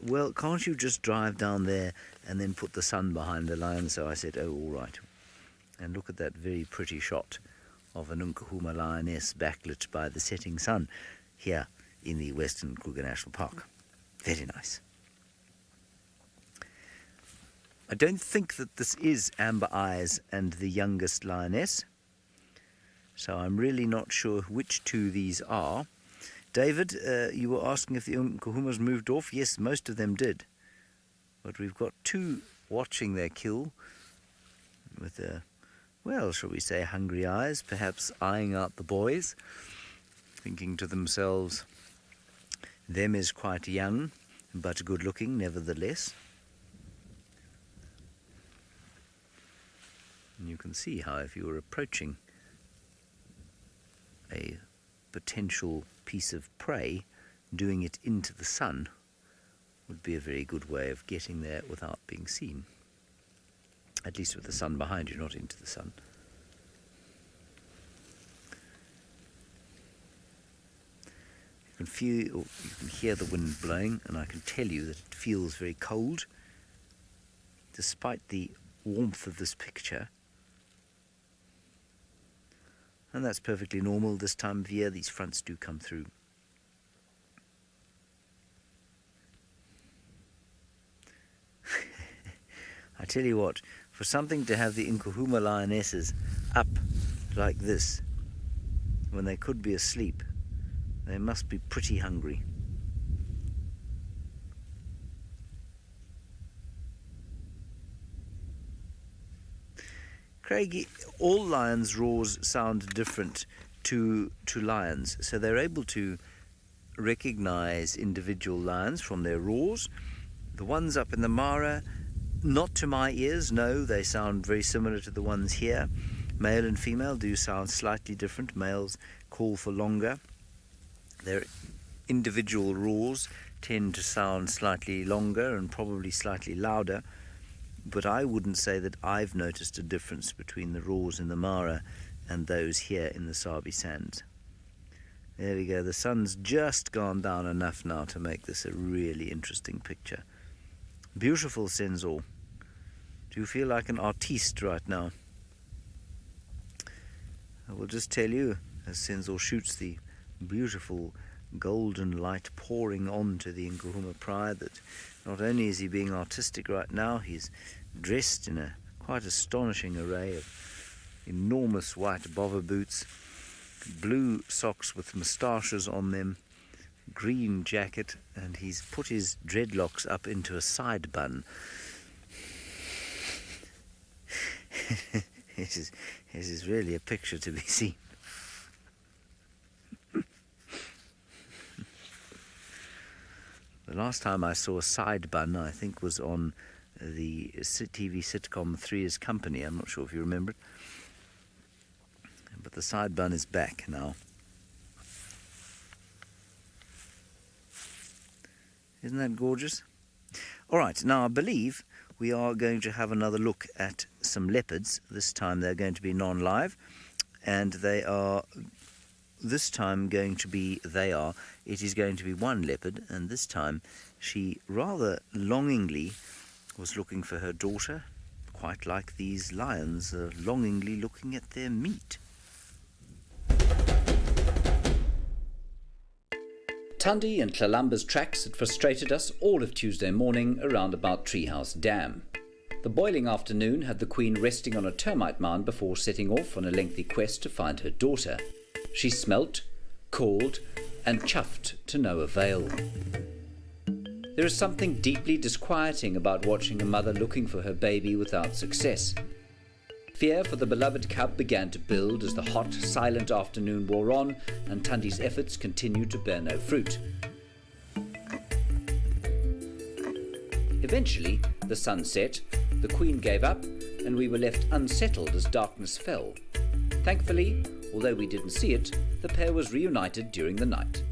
well, can't you just drive down there and then put the sun behind the lion? So I said, oh, all right. And look at that very pretty shot of an Nkuhuma lioness backlit by the setting sun here in the Western Kruger National Park. Very nice. I don't think that this is Amber Eyes and the youngest lioness, so I'm really not sure which two these are. David, you were asking if the Nkuhumas moved off. Yes, most of them did. But we've got two watching their kill with well, shall we say, hungry eyes, perhaps eyeing out the boys, thinking to themselves, them is quite young, but good looking nevertheless. And you can see how if you were approaching a potential piece of prey, doing it into the sun would be a very good way of getting there without being seen. At least with the sun behind you, not into the sun. You can feel, or you can hear the wind blowing, and I can tell you that it feels very cold, despite the warmth of this picture. And that's perfectly normal this time of year. These fronts do come through. I tell you what, for something to have the Nkuhuma lionesses up like this, when they could be asleep, they must be pretty hungry. Craig, all lions' roars sound different to lions, so they're able to recognize individual lions from their roars. The ones up in the Mara, not to my ears, no, they sound very similar to the ones here. Male and female do sound slightly different. Males call for longer. Their individual roars tend to sound slightly longer and probably slightly louder, but I wouldn't say that I've noticed a difference between the roars in the Mara and those here in the Sabi Sands. There we go, the sun's just gone down enough now to make this a really interesting picture. Beautiful, Senzor. Do you feel like an artiste right now? I will just tell you, as Senzor shoots the beautiful golden light pouring onto the Nkuhuma pride, that not only is he being artistic right now, he's dressed in a quite astonishing array of enormous white bova boots, blue socks with moustaches on them, green jacket, and he's put his dreadlocks up into a side bun. This is really a picture to be seen. The last time I saw a side bun, I think, was on the TV sitcom Three is Company. I'm not sure if you remember it. But the side bun is back now. Isn't that gorgeous? All right, now I believe we are going to have another look at some leopards. This time they're going to be non-live, and they are this time going to be, it is going to be one leopard, and this time she rather longingly was looking for her daughter, quite like these lions are longingly looking at their meat. Tundi and Tlalamba's tracks had frustrated us all of Tuesday morning around about Treehouse Dam. The boiling afternoon had the Queen resting on a termite mound before setting off on a lengthy quest to find her daughter. She smelt, called, and chuffed to no avail. There is something deeply disquieting about watching a mother looking for her baby without success. Fear for the beloved cub began to build as the hot, silent afternoon wore on, and Tundi's efforts continued to bear no fruit. Eventually, the sun set, the Queen gave up, and we were left unsettled as darkness fell. Thankfully, although we didn't see it, the pair was reunited during the night.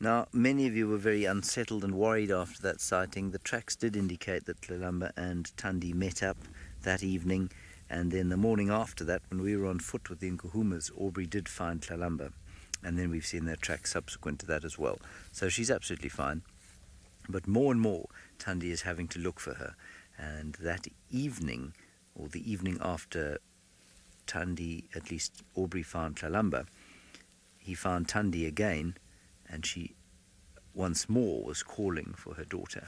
Now, many of you were very unsettled and worried after that sighting. The tracks did indicate that Tlalamba and Tundi met up that evening, and then the morning after that, when we were on foot with the Nkuhumas, Aubrey did find Tlalamba, and then we've seen their tracks subsequent to that as well. So she's absolutely fine. But more and more, Tundi is having to look for her, and that evening, or the evening after Tundi, at least Aubrey found Tlalamba, he found Tundi again, and she once more was calling for her daughter,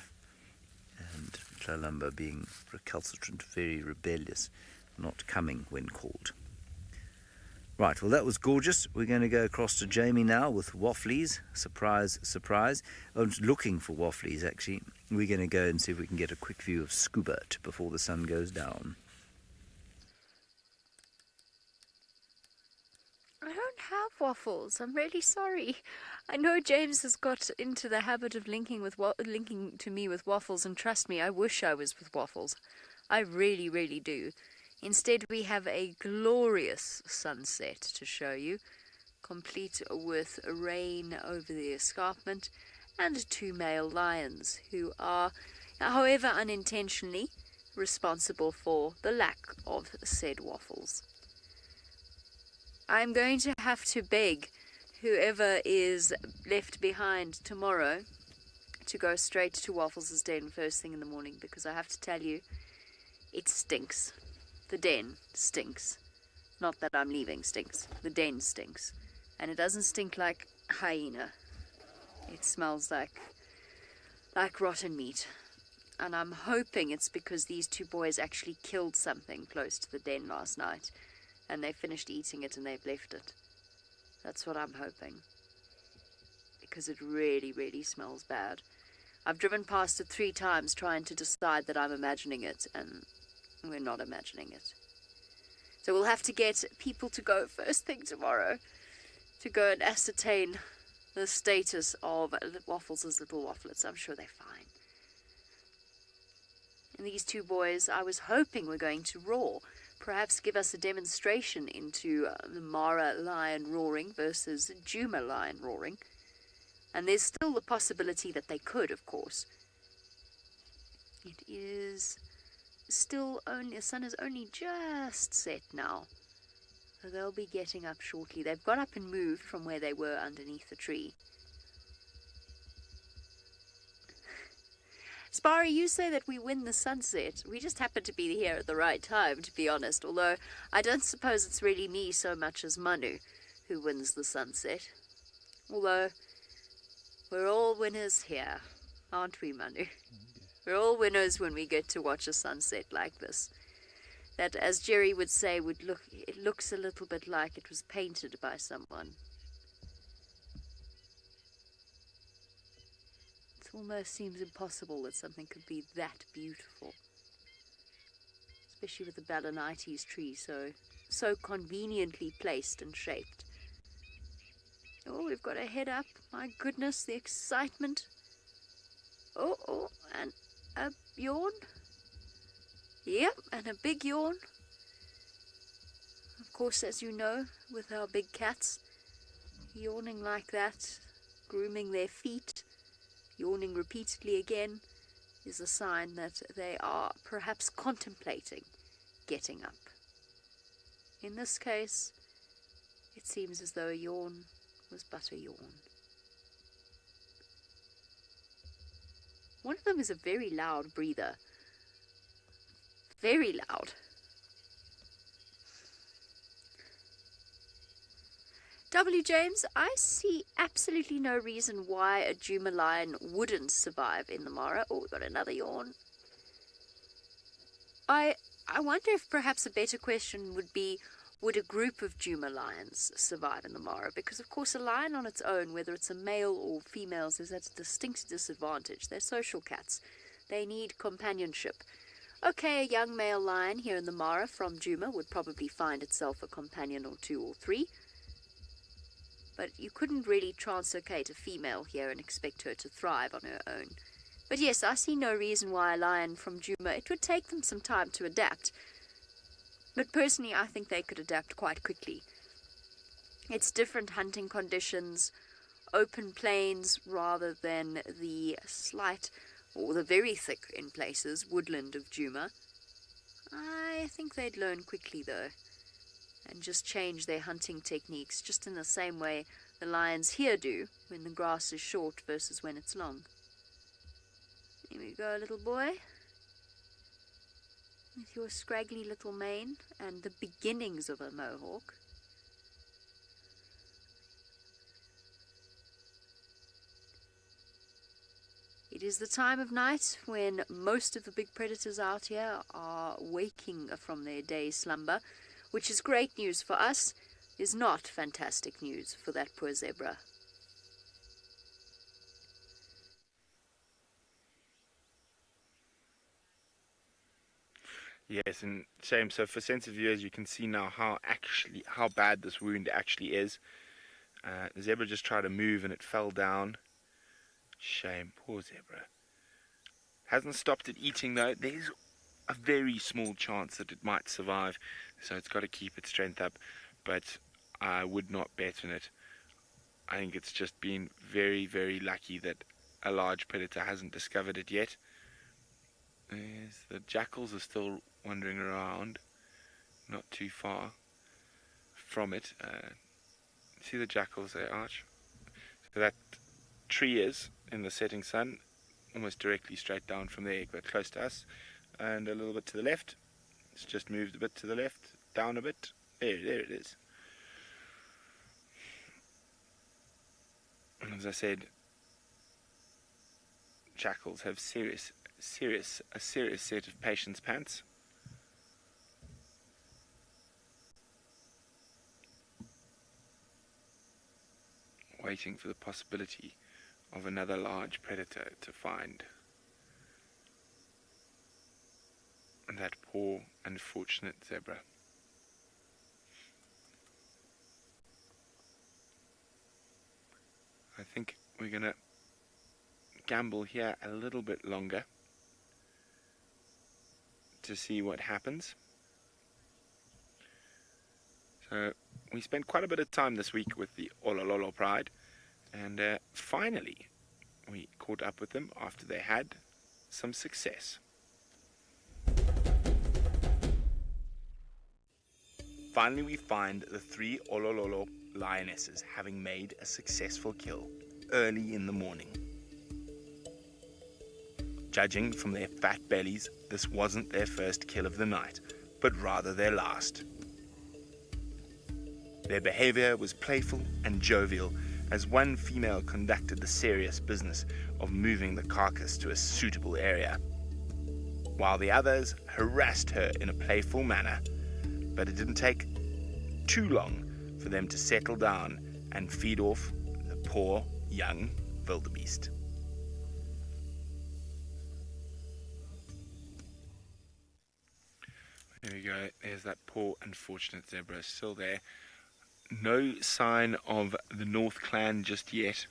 and Tlalamba being recalcitrant, very rebellious, not coming when called. Right, well, that was gorgeous. We're going to go across to Jamie now with Waffles. Surprise, surprise. I'm looking for Waffles, actually. We're going to go and see if we can get a quick view of Scoobert before the sun goes down. I don't have Waffles. I'm really sorry. I know James has got into the habit of linking to me with Waffles, and trust me, I wish I was with Waffles. I really, really do. Instead, we have a glorious sunset to show you, complete with rain over the escarpment and 2 male lions who are, however unintentionally, responsible for the lack of said Waffles. I'm going to have to beg whoever is left behind tomorrow to go straight to Waffles' den first thing in the morning, because I have to tell you, it stinks. The den stinks. Not that I'm leaving stinks. The den stinks. And it doesn't stink like hyena. It smells like rotten meat. And I'm hoping it's because these 2 boys actually killed something close to the den last night, and they finished eating it and they've left it. That's what I'm hoping. Because it really, really smells bad. I've driven past it 3 times trying to decide that I'm imagining it, and we're not imagining it. So we'll have to get people to go first thing tomorrow to go and ascertain the status of Waffles' little wafflets. I'm sure they're fine. And these 2 boys, I was hoping were going to roar. Perhaps give us a demonstration into the Mara lion roaring versus Juma lion roaring. And there's still the possibility that they could, of course. It is still only, the sun is only just set now. So they'll be getting up shortly. They've got up and moved from where they were underneath the tree. Sparry, you say that we win the sunset. We just happen to be here at the right time, to be honest. Although I don't suppose it's really me so much as Manu who wins the sunset. Although we're all winners here, aren't we, Manu? We're all winners when we get to watch a sunset like this. That, as Jerry would say, it looks a little bit like it was painted by someone. It almost seems impossible that something could be that beautiful. Especially with the Balanites tree so conveniently placed and shaped. Oh, we've got a head up. My goodness, the excitement. Oh, and a yawn. Yep, and a big yawn. Of course, as you know, with our big cats, yawning like that, grooming their feet, yawning repeatedly again, is a sign that they are perhaps contemplating getting up. In this case, it seems as though a yawn was but a yawn. One of them is a very loud breather. Very loud. W. James, I see absolutely no reason why a Juma lion wouldn't survive in the Mara. Oh, we've got another yawn. I wonder if perhaps a better question would be, would a group of Juma lions survive in the Mara? Because, of course, a lion on its own, whether it's a male or females, is at a distinct disadvantage. They're social cats. They need companionship. Okay, a young male lion here in the Mara from Juma would probably find itself a companion or 2 or 3. But you couldn't really translocate a female here and expect her to thrive on her own. But yes, I see no reason why a lion from Juma, it would take them some time to adapt. But personally, I think they could adapt quite quickly. It's different hunting conditions, open plains rather than the slight, or the very thick in places, woodland of Juma. I think they'd learn quickly though, and just change their hunting techniques just in the same way the lions here do when the grass is short versus when it's long. Here we go, little boy. With your scraggly little mane and the beginnings of a mohawk. It is the time of night when most of the big predators out here are waking from their day slumber, which is great news for us, is not fantastic news for that poor zebra. Yes, and shame. So for sensitive viewers, you can see now how bad this wound actually is. The zebra just tried to move and it fell down. Shame, poor zebra. Hasn't stopped it eating though. There's a very small chance that it might survive, so it's got to keep its strength up. But I would not bet on it. I think it's just been very, very lucky that a large predator hasn't discovered it yet. The jackals are still wandering around, not too far from it. See the jackals there, Arch? So that tree is in the setting sun, almost directly straight down from there, but close to us, and a little bit to the left. It's just moved a bit to the left, down a bit. There it is. And as I said, jackals have a serious set of patience pants. Waiting for the possibility of another large predator to find. And that poor, unfortunate zebra. I think we're going to gamble here a little bit longer to see what happens. So we spent quite a bit of time this week with the Olololo Pride, and finally we caught up with them after they had some success. Finally we find the 3 Olololo lionesses having made a successful kill early in the morning. Judging from their fat bellies, this wasn't their first kill of the night, but rather their last. Their behavior was playful and jovial, as one female conducted the serious business of moving the carcass to a suitable area, while the others harassed her in a playful manner. But it didn't take too long for them to settle down and feed off the poor young wildebeest. There we go. There's that poor unfortunate zebra still there. No sign of the North Clan just yet,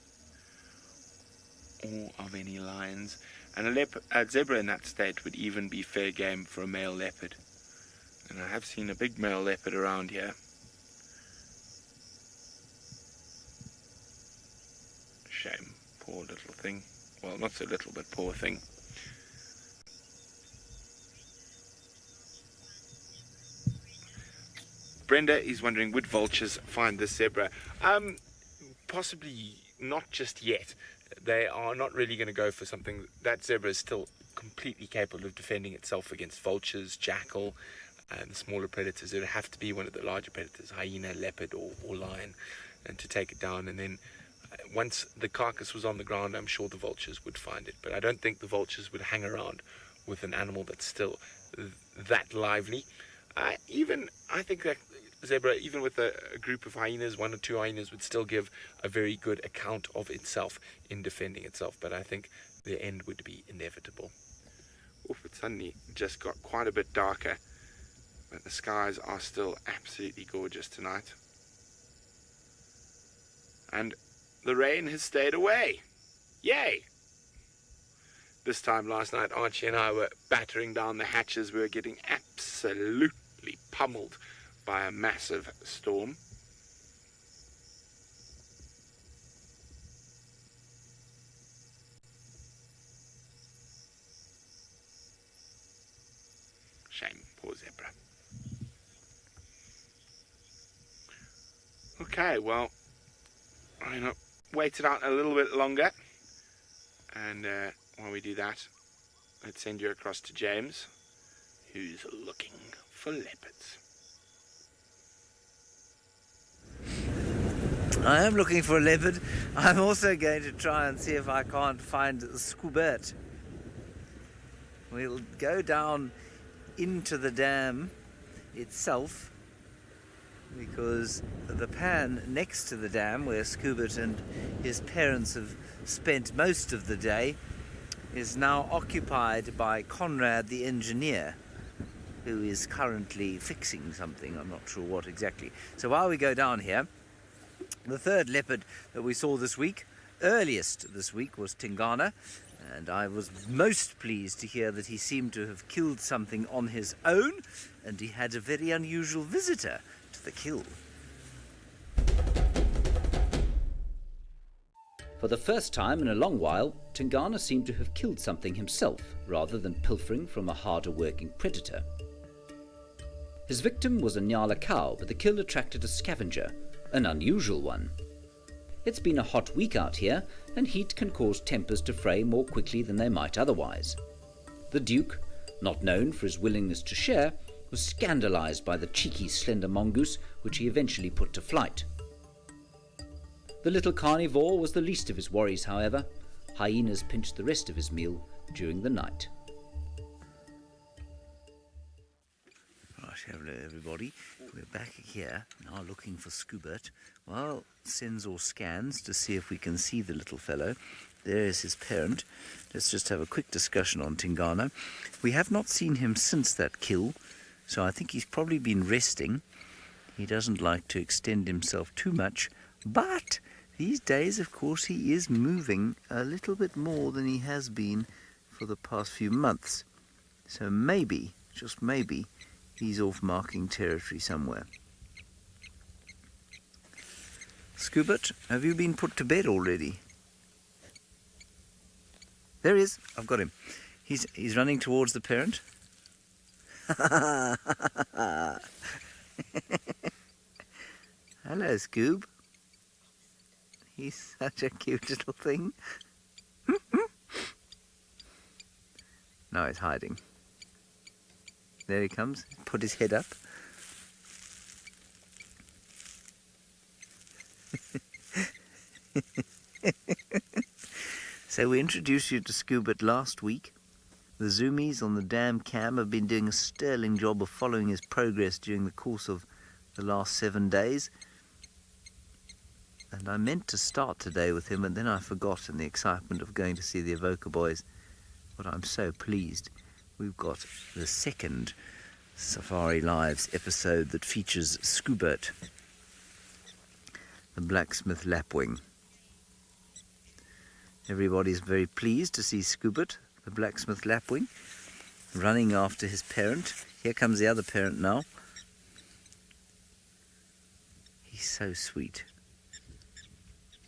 or of any lions. And a zebra in that state would even be fair game for a male leopard. And I have seen a big male leopard around here. Shame, poor little thing. Well, not so little, but poor thing. Brenda is wondering, would vultures find this zebra? Possibly not just yet. They are not really going to go for something. That zebra is still completely capable of defending itself against vultures, jackal, and the smaller predators. It would have to be one of the larger predators, hyena, leopard, or lion, and to take it down. And then once the carcass was on the ground, I'm sure the vultures would find it. But I don't think the vultures would hang around with an animal that's still that lively. I think that zebra, even with a group of hyenas, 1 or 2 hyenas, would still give a very good account of itself in defending itself. But I think the end would be inevitable. Oof, it suddenly just got quite a bit darker. But the skies are still absolutely gorgeous tonight. And the rain has stayed away. Yay! This time last night, Archie and I were battering down the hatches. We were getting absolutely pummeled by a massive storm. Shame, poor zebra. Okay, well, I'm going to wait it out a little bit longer. And while we do that, let's send you across to James, who's looking for leopards. I am looking for a leopard. I'm also going to try and see if I can't find Scoobert. We'll go down into the dam itself because the pan next to the dam, where Scoobert and his parents have spent most of the day, is now occupied by Conrad the engineer, who is currently fixing something. I'm not sure what exactly. So while we go down here, the third leopard that we saw this week, earliest this week, was Tingana, and I was most pleased to hear that he seemed to have killed something on his own, and he had a very unusual visitor to the kill. For the first time in a long while, Tingana seemed to have killed something himself, rather than pilfering from a harder-working predator. His victim was a Nyala cow, but the kill attracted a scavenger, an unusual one. It's been a hot week out here, and heat can cause tempers to fray more quickly than they might otherwise. The Duke, not known for his willingness to share, was scandalized by the cheeky slender mongoose, which he eventually put to flight. The little carnivore was the least of his worries, however. Hyenas pinched the rest of his meal during the night. Right, hello everybody. We're back here now looking for Scoobert. Well, Sensor scans to see if we can see the little fellow. There is his parent. Let's just have a quick discussion on Tingana. We have not seen him since that kill, so I think he's probably been resting. He doesn't like to extend himself too much, but these days, of course, he is moving a little bit more than he has been for the past few months. So maybe, just maybe, he's off marking territory somewhere. Scoobert, have you been put to bed already? There he is. I've got him. He's running towards the parent. Hello, Scoob. He's such a cute little thing. Now he's hiding. There he comes. Put his head up. So we introduced you to Scoobert last week. The zoomies on the dam cam have been doing a sterling job of following his progress during the course of the last 7 days. And I meant to start today with him, and then I forgot in the excitement of going to see the Avoca boys. But I'm so pleased. We've got the second Safari Lives episode that features Scoobert, the blacksmith lapwing. Everybody's very pleased to see Scoobert, the blacksmith lapwing, running after his parent. Here comes the other parent now. He's so sweet.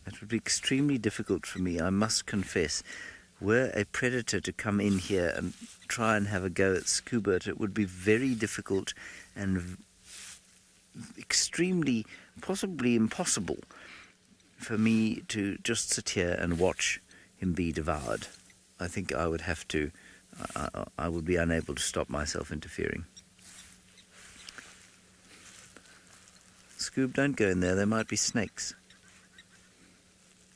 It would be extremely difficult for me, I must confess. Were a predator to come in here and try and have a go at Scoobert, it would be very difficult and extremely, possibly impossible for me to just sit here and watch him be devoured. I think I would have to, I would be unable to stop myself interfering. Scoob, don't go in there, there might be snakes.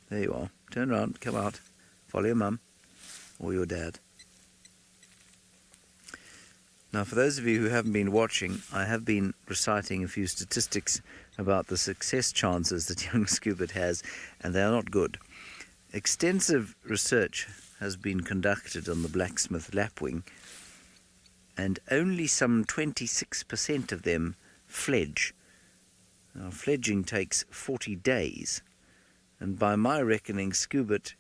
There you are. Turn around, come out. Follow your mum or your dad. Now, for those of you who haven't been watching, I have been reciting a few statistics about the success chances that young Scoobert has, and they are not good. Extensive research has been conducted on the blacksmith lapwing, and only some 26% of them fledge. Now, fledging takes 40 days. And by my reckoning, Scoobert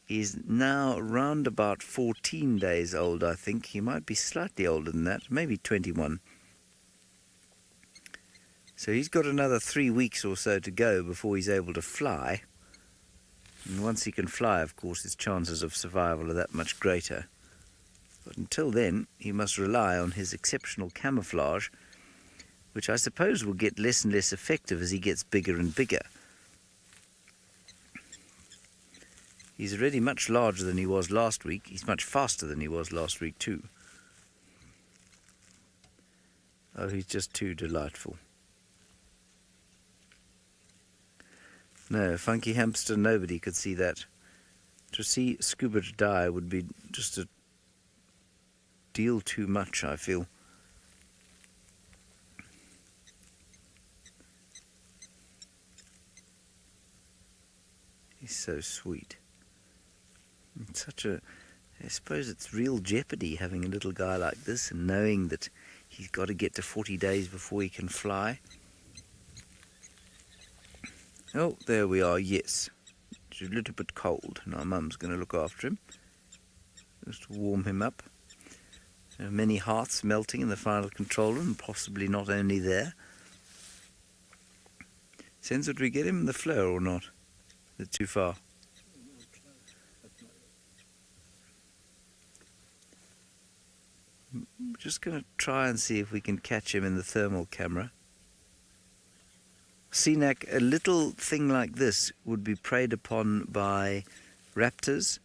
is now round about 14 days old, I think. He might be slightly older than that, maybe 21. So he's got another 3 weeks or so to go before he's able to fly. And once he can fly, of course, his chances of survival are that much greater. But until then, he must rely on his exceptional camouflage, which I suppose will get less and less effective as he gets bigger and bigger. He's already much larger than he was last week. He's much faster than he was last week too. Oh, he's just too delightful. No, Funky Hamster, nobody could see that. To see Scoobert die would be just a deal too much, I feel. He's so sweet. It's I suppose it's real jeopardy having a little guy like this and knowing that he's got to get to 40 days before he can fly. Oh, there we are, yes. It's a little bit cold. Now Mum's going to look after him, just to warm him up. There are many hearts melting in the final control room, possibly not only there. Sense, would we get him in the flow or not? Is it too far? We're just going to try and see if we can catch him in the thermal camera. Seanak, a little thing like this would be preyed upon by raptors.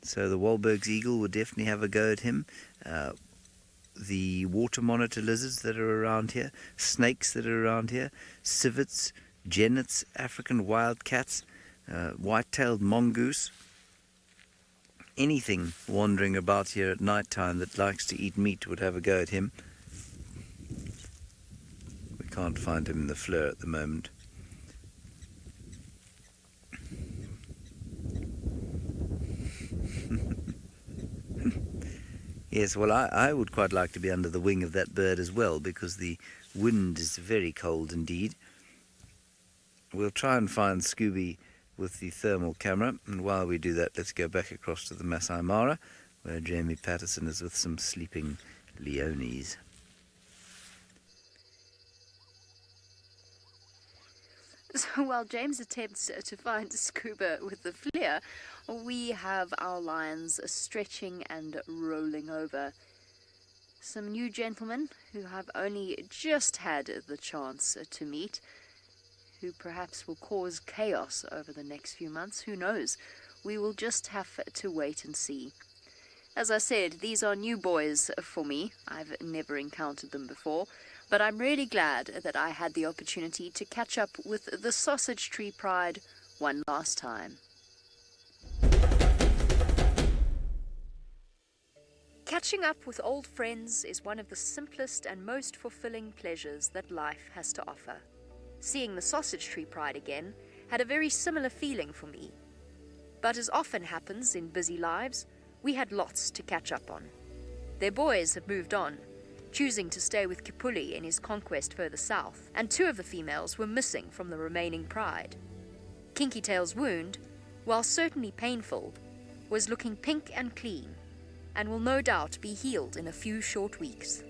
So the Wahlberg's eagle would definitely have a go at him. The water monitor lizards that are around here, snakes that are around here, civets, genets, African wildcats, white-tailed mongoose. Anything wandering about here at night time that likes to eat meat would have a go at him. We can't find him in the fleur at the moment. Yes, well, I would quite like to be under the wing of that bird as well, because the wind is very cold indeed. We'll try and find Scooby with the thermal camera, and while we do that, let's go back across to the Maasai Mara, where Jamie Patterson is with some sleeping leonies. So while James attempts to find scuba with the flare, we have our lions stretching and rolling over. Some new gentlemen who have only just had the chance to meet, who perhaps will cause chaos over the next few months. Who knows? We will just have to wait and see. As I said, these are new boys for me. I've never encountered them before. But I'm really glad that I had the opportunity to catch up with the Sausage Tree Pride one last time. Catching up with old friends is one of the simplest and most fulfilling pleasures that life has to offer. Seeing the Sausage Tree Pride again had a very similar feeling for me. But as often happens in busy lives, we had lots to catch up on. Their boys had moved on, choosing to stay with Kipuli in his conquest further south, and 2 of the females were missing from the remaining pride. Kinky Tail's wound, while certainly painful, was looking pink and clean, and will no doubt be healed in a few short weeks.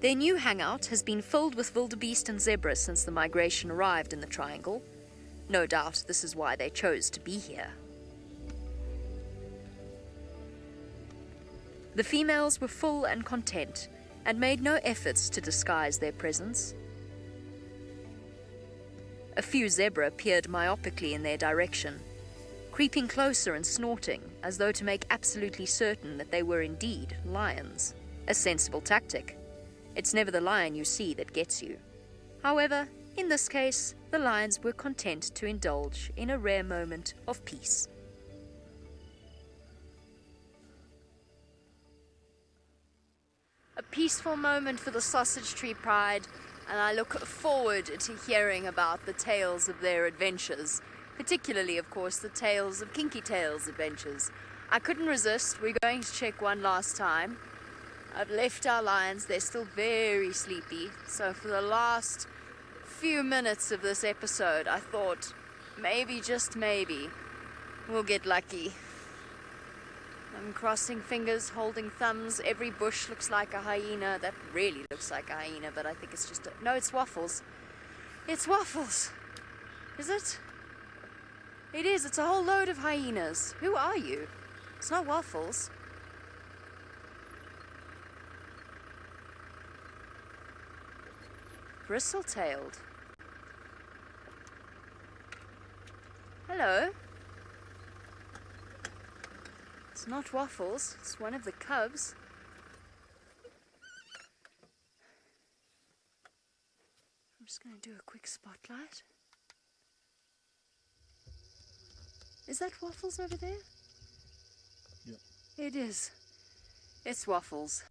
Their new hangout has been filled with wildebeest and zebra since the migration arrived in the triangle. No doubt this is why they chose to be here. The females were full and content, and made no efforts to disguise their presence. A few zebra peered myopically in their direction, creeping closer and snorting as though to make absolutely certain that they were indeed lions. A sensible tactic. It's never the lion you see that gets you. However, in this case, the lions were content to indulge in a rare moment of peace. A peaceful moment for the Sausage Tree Pride, and I look forward to hearing about the tales of their adventures, particularly, of course, the tales of Kinky Tail's adventures. I couldn't resist. We're going to check one last time. I've left our lions. They're still very sleepy, so for the last few minutes of this episode, I thought maybe, just maybe, we'll get lucky. I'm crossing fingers, holding thumbs. Every bush looks like a hyena. That really looks like a hyena, but I think it's just no, it's Waffles. It's Waffles. Is it? It is. It's a whole load of hyenas. Who are you? It's not Waffles. Bristle-tailed. Hello. It's not Waffles, it's one of the cubs. I'm just going to do a quick spotlight. Is that Waffles over there? Yeah. It is. It's Waffles.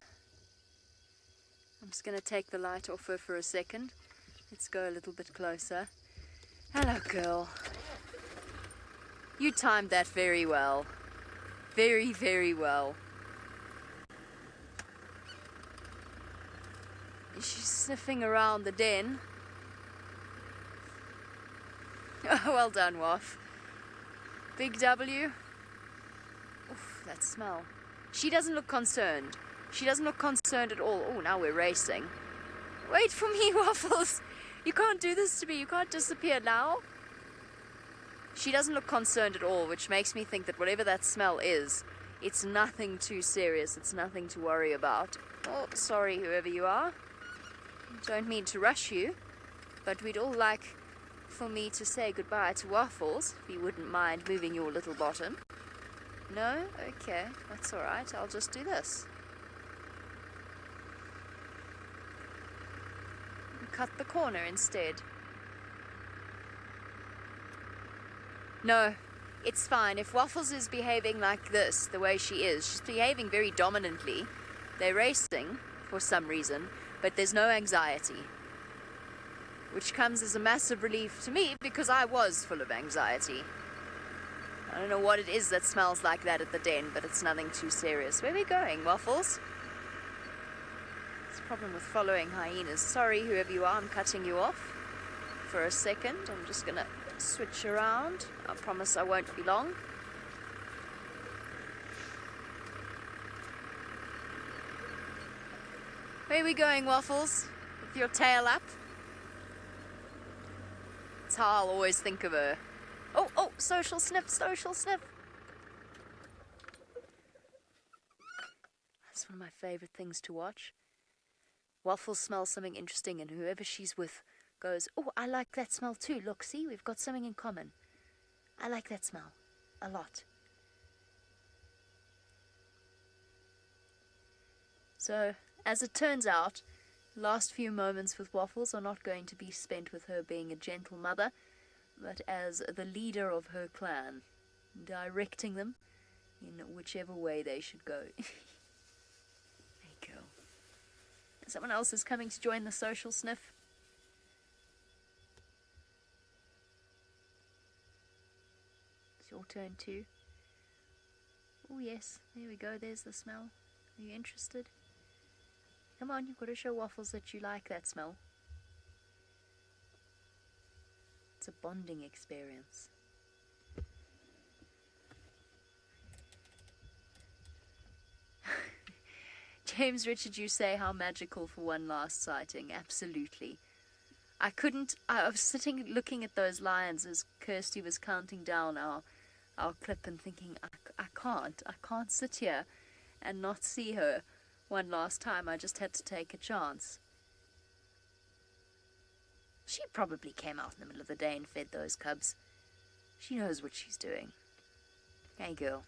I'm just going to take the light off her for a second. Let's go a little bit closer. Hello, girl. You timed that very well. Very, very well. She's sniffing around the den. Oh, well done, Waff. Big W. Oof, that smell. She doesn't look concerned. She doesn't look concerned at all. Oh, now we're racing. Wait for me, Waffles. You can't do this to me. You can't disappear now. She doesn't look concerned at all, which makes me think that whatever that smell is, it's nothing too serious. It's nothing to worry about. Oh, sorry, whoever you are. Don't mean to rush you, but we'd all like for me to say goodbye to Waffles, if you wouldn't mind moving your little bottom. No? Okay, that's alright. I'll just do this. Cut the corner instead. No, it's fine. If Waffles is behaving like this, the way she is, she's behaving very dominantly. They're racing for some reason, but there's no anxiety, which comes as a massive relief to me because I was full of anxiety. I don't know what it is that smells like that at the den, but it's nothing too serious. Where are we going, Waffles? It's a problem with following hyenas. Sorry, whoever you are, I'm cutting you off for a second. I'm just going to switch around. I promise I won't be long. Where are we going, Waffles? With your tail up? That's how I'll always think of her. Oh, oh, social sniff, social sniff. That's one of my favorite things to watch. Waffles smells something interesting and whoever she's with goes, oh, I like that smell too. Look, see, we've got something in common. I like that smell a lot. So, as it turns out, the last few moments with Waffles are not going to be spent with her being a gentle mother, but as the leader of her clan, directing them in whichever way they should go. There you go. Someone else is coming to join the social sniff. It's your turn too. Oh yes, there we go, there's the smell. Are you interested? Come on, you've got to show Waffles that you like that smell. It's a bonding experience. James Richard, you say how magical for one last sighting. Absolutely. I was sitting looking at those lions as Kirsty was counting down our clip and thinking, I can't sit here and not see her one last time. I just had to take a chance. She probably came out in the middle of the day and fed those cubs. She knows what she's doing. Hey girl.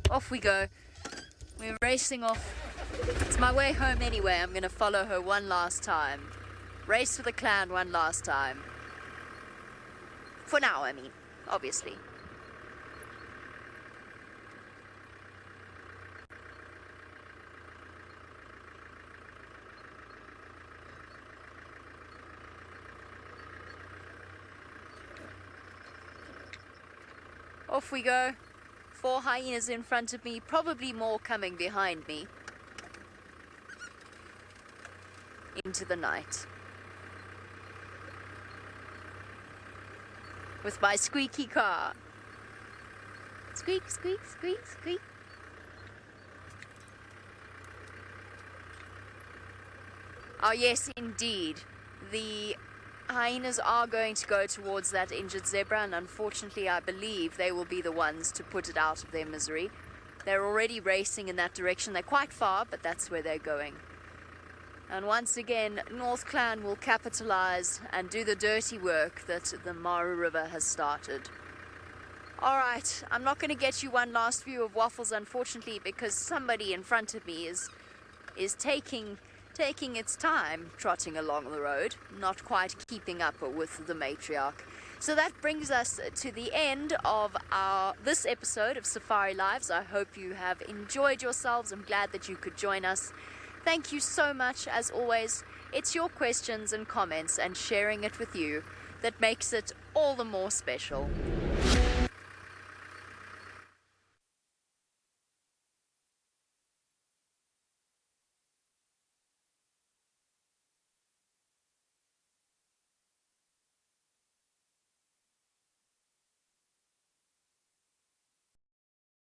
Off we go. We're racing off. It's my way home anyway. I'm going to follow her one last time. Race for the clan one last time. For now, I mean. Obviously. Off we go. 4 hyenas in front of me, probably more coming behind me. Into the night. With my squeaky car. Squeak, squeak, squeak, squeak. Oh yes, indeed. The hyenas are going to go towards that injured zebra, and unfortunately I believe they will be the ones to put it out of their misery. They're already racing in that direction. They're quite far, but that's where they're going. And once again, North Clan will capitalize and do the dirty work that the Mara River has started. Alright, I'm not going to get you one last view of Waffles, unfortunately, because somebody in front of me is taking its time trotting along the road, not quite keeping up with the matriarch. So that brings us to the end of this episode of Safari Lives. I hope you have enjoyed yourselves. I'm glad that you could join us. Thank you so much. As always, it's your questions and comments and sharing it with you that makes it all the more special.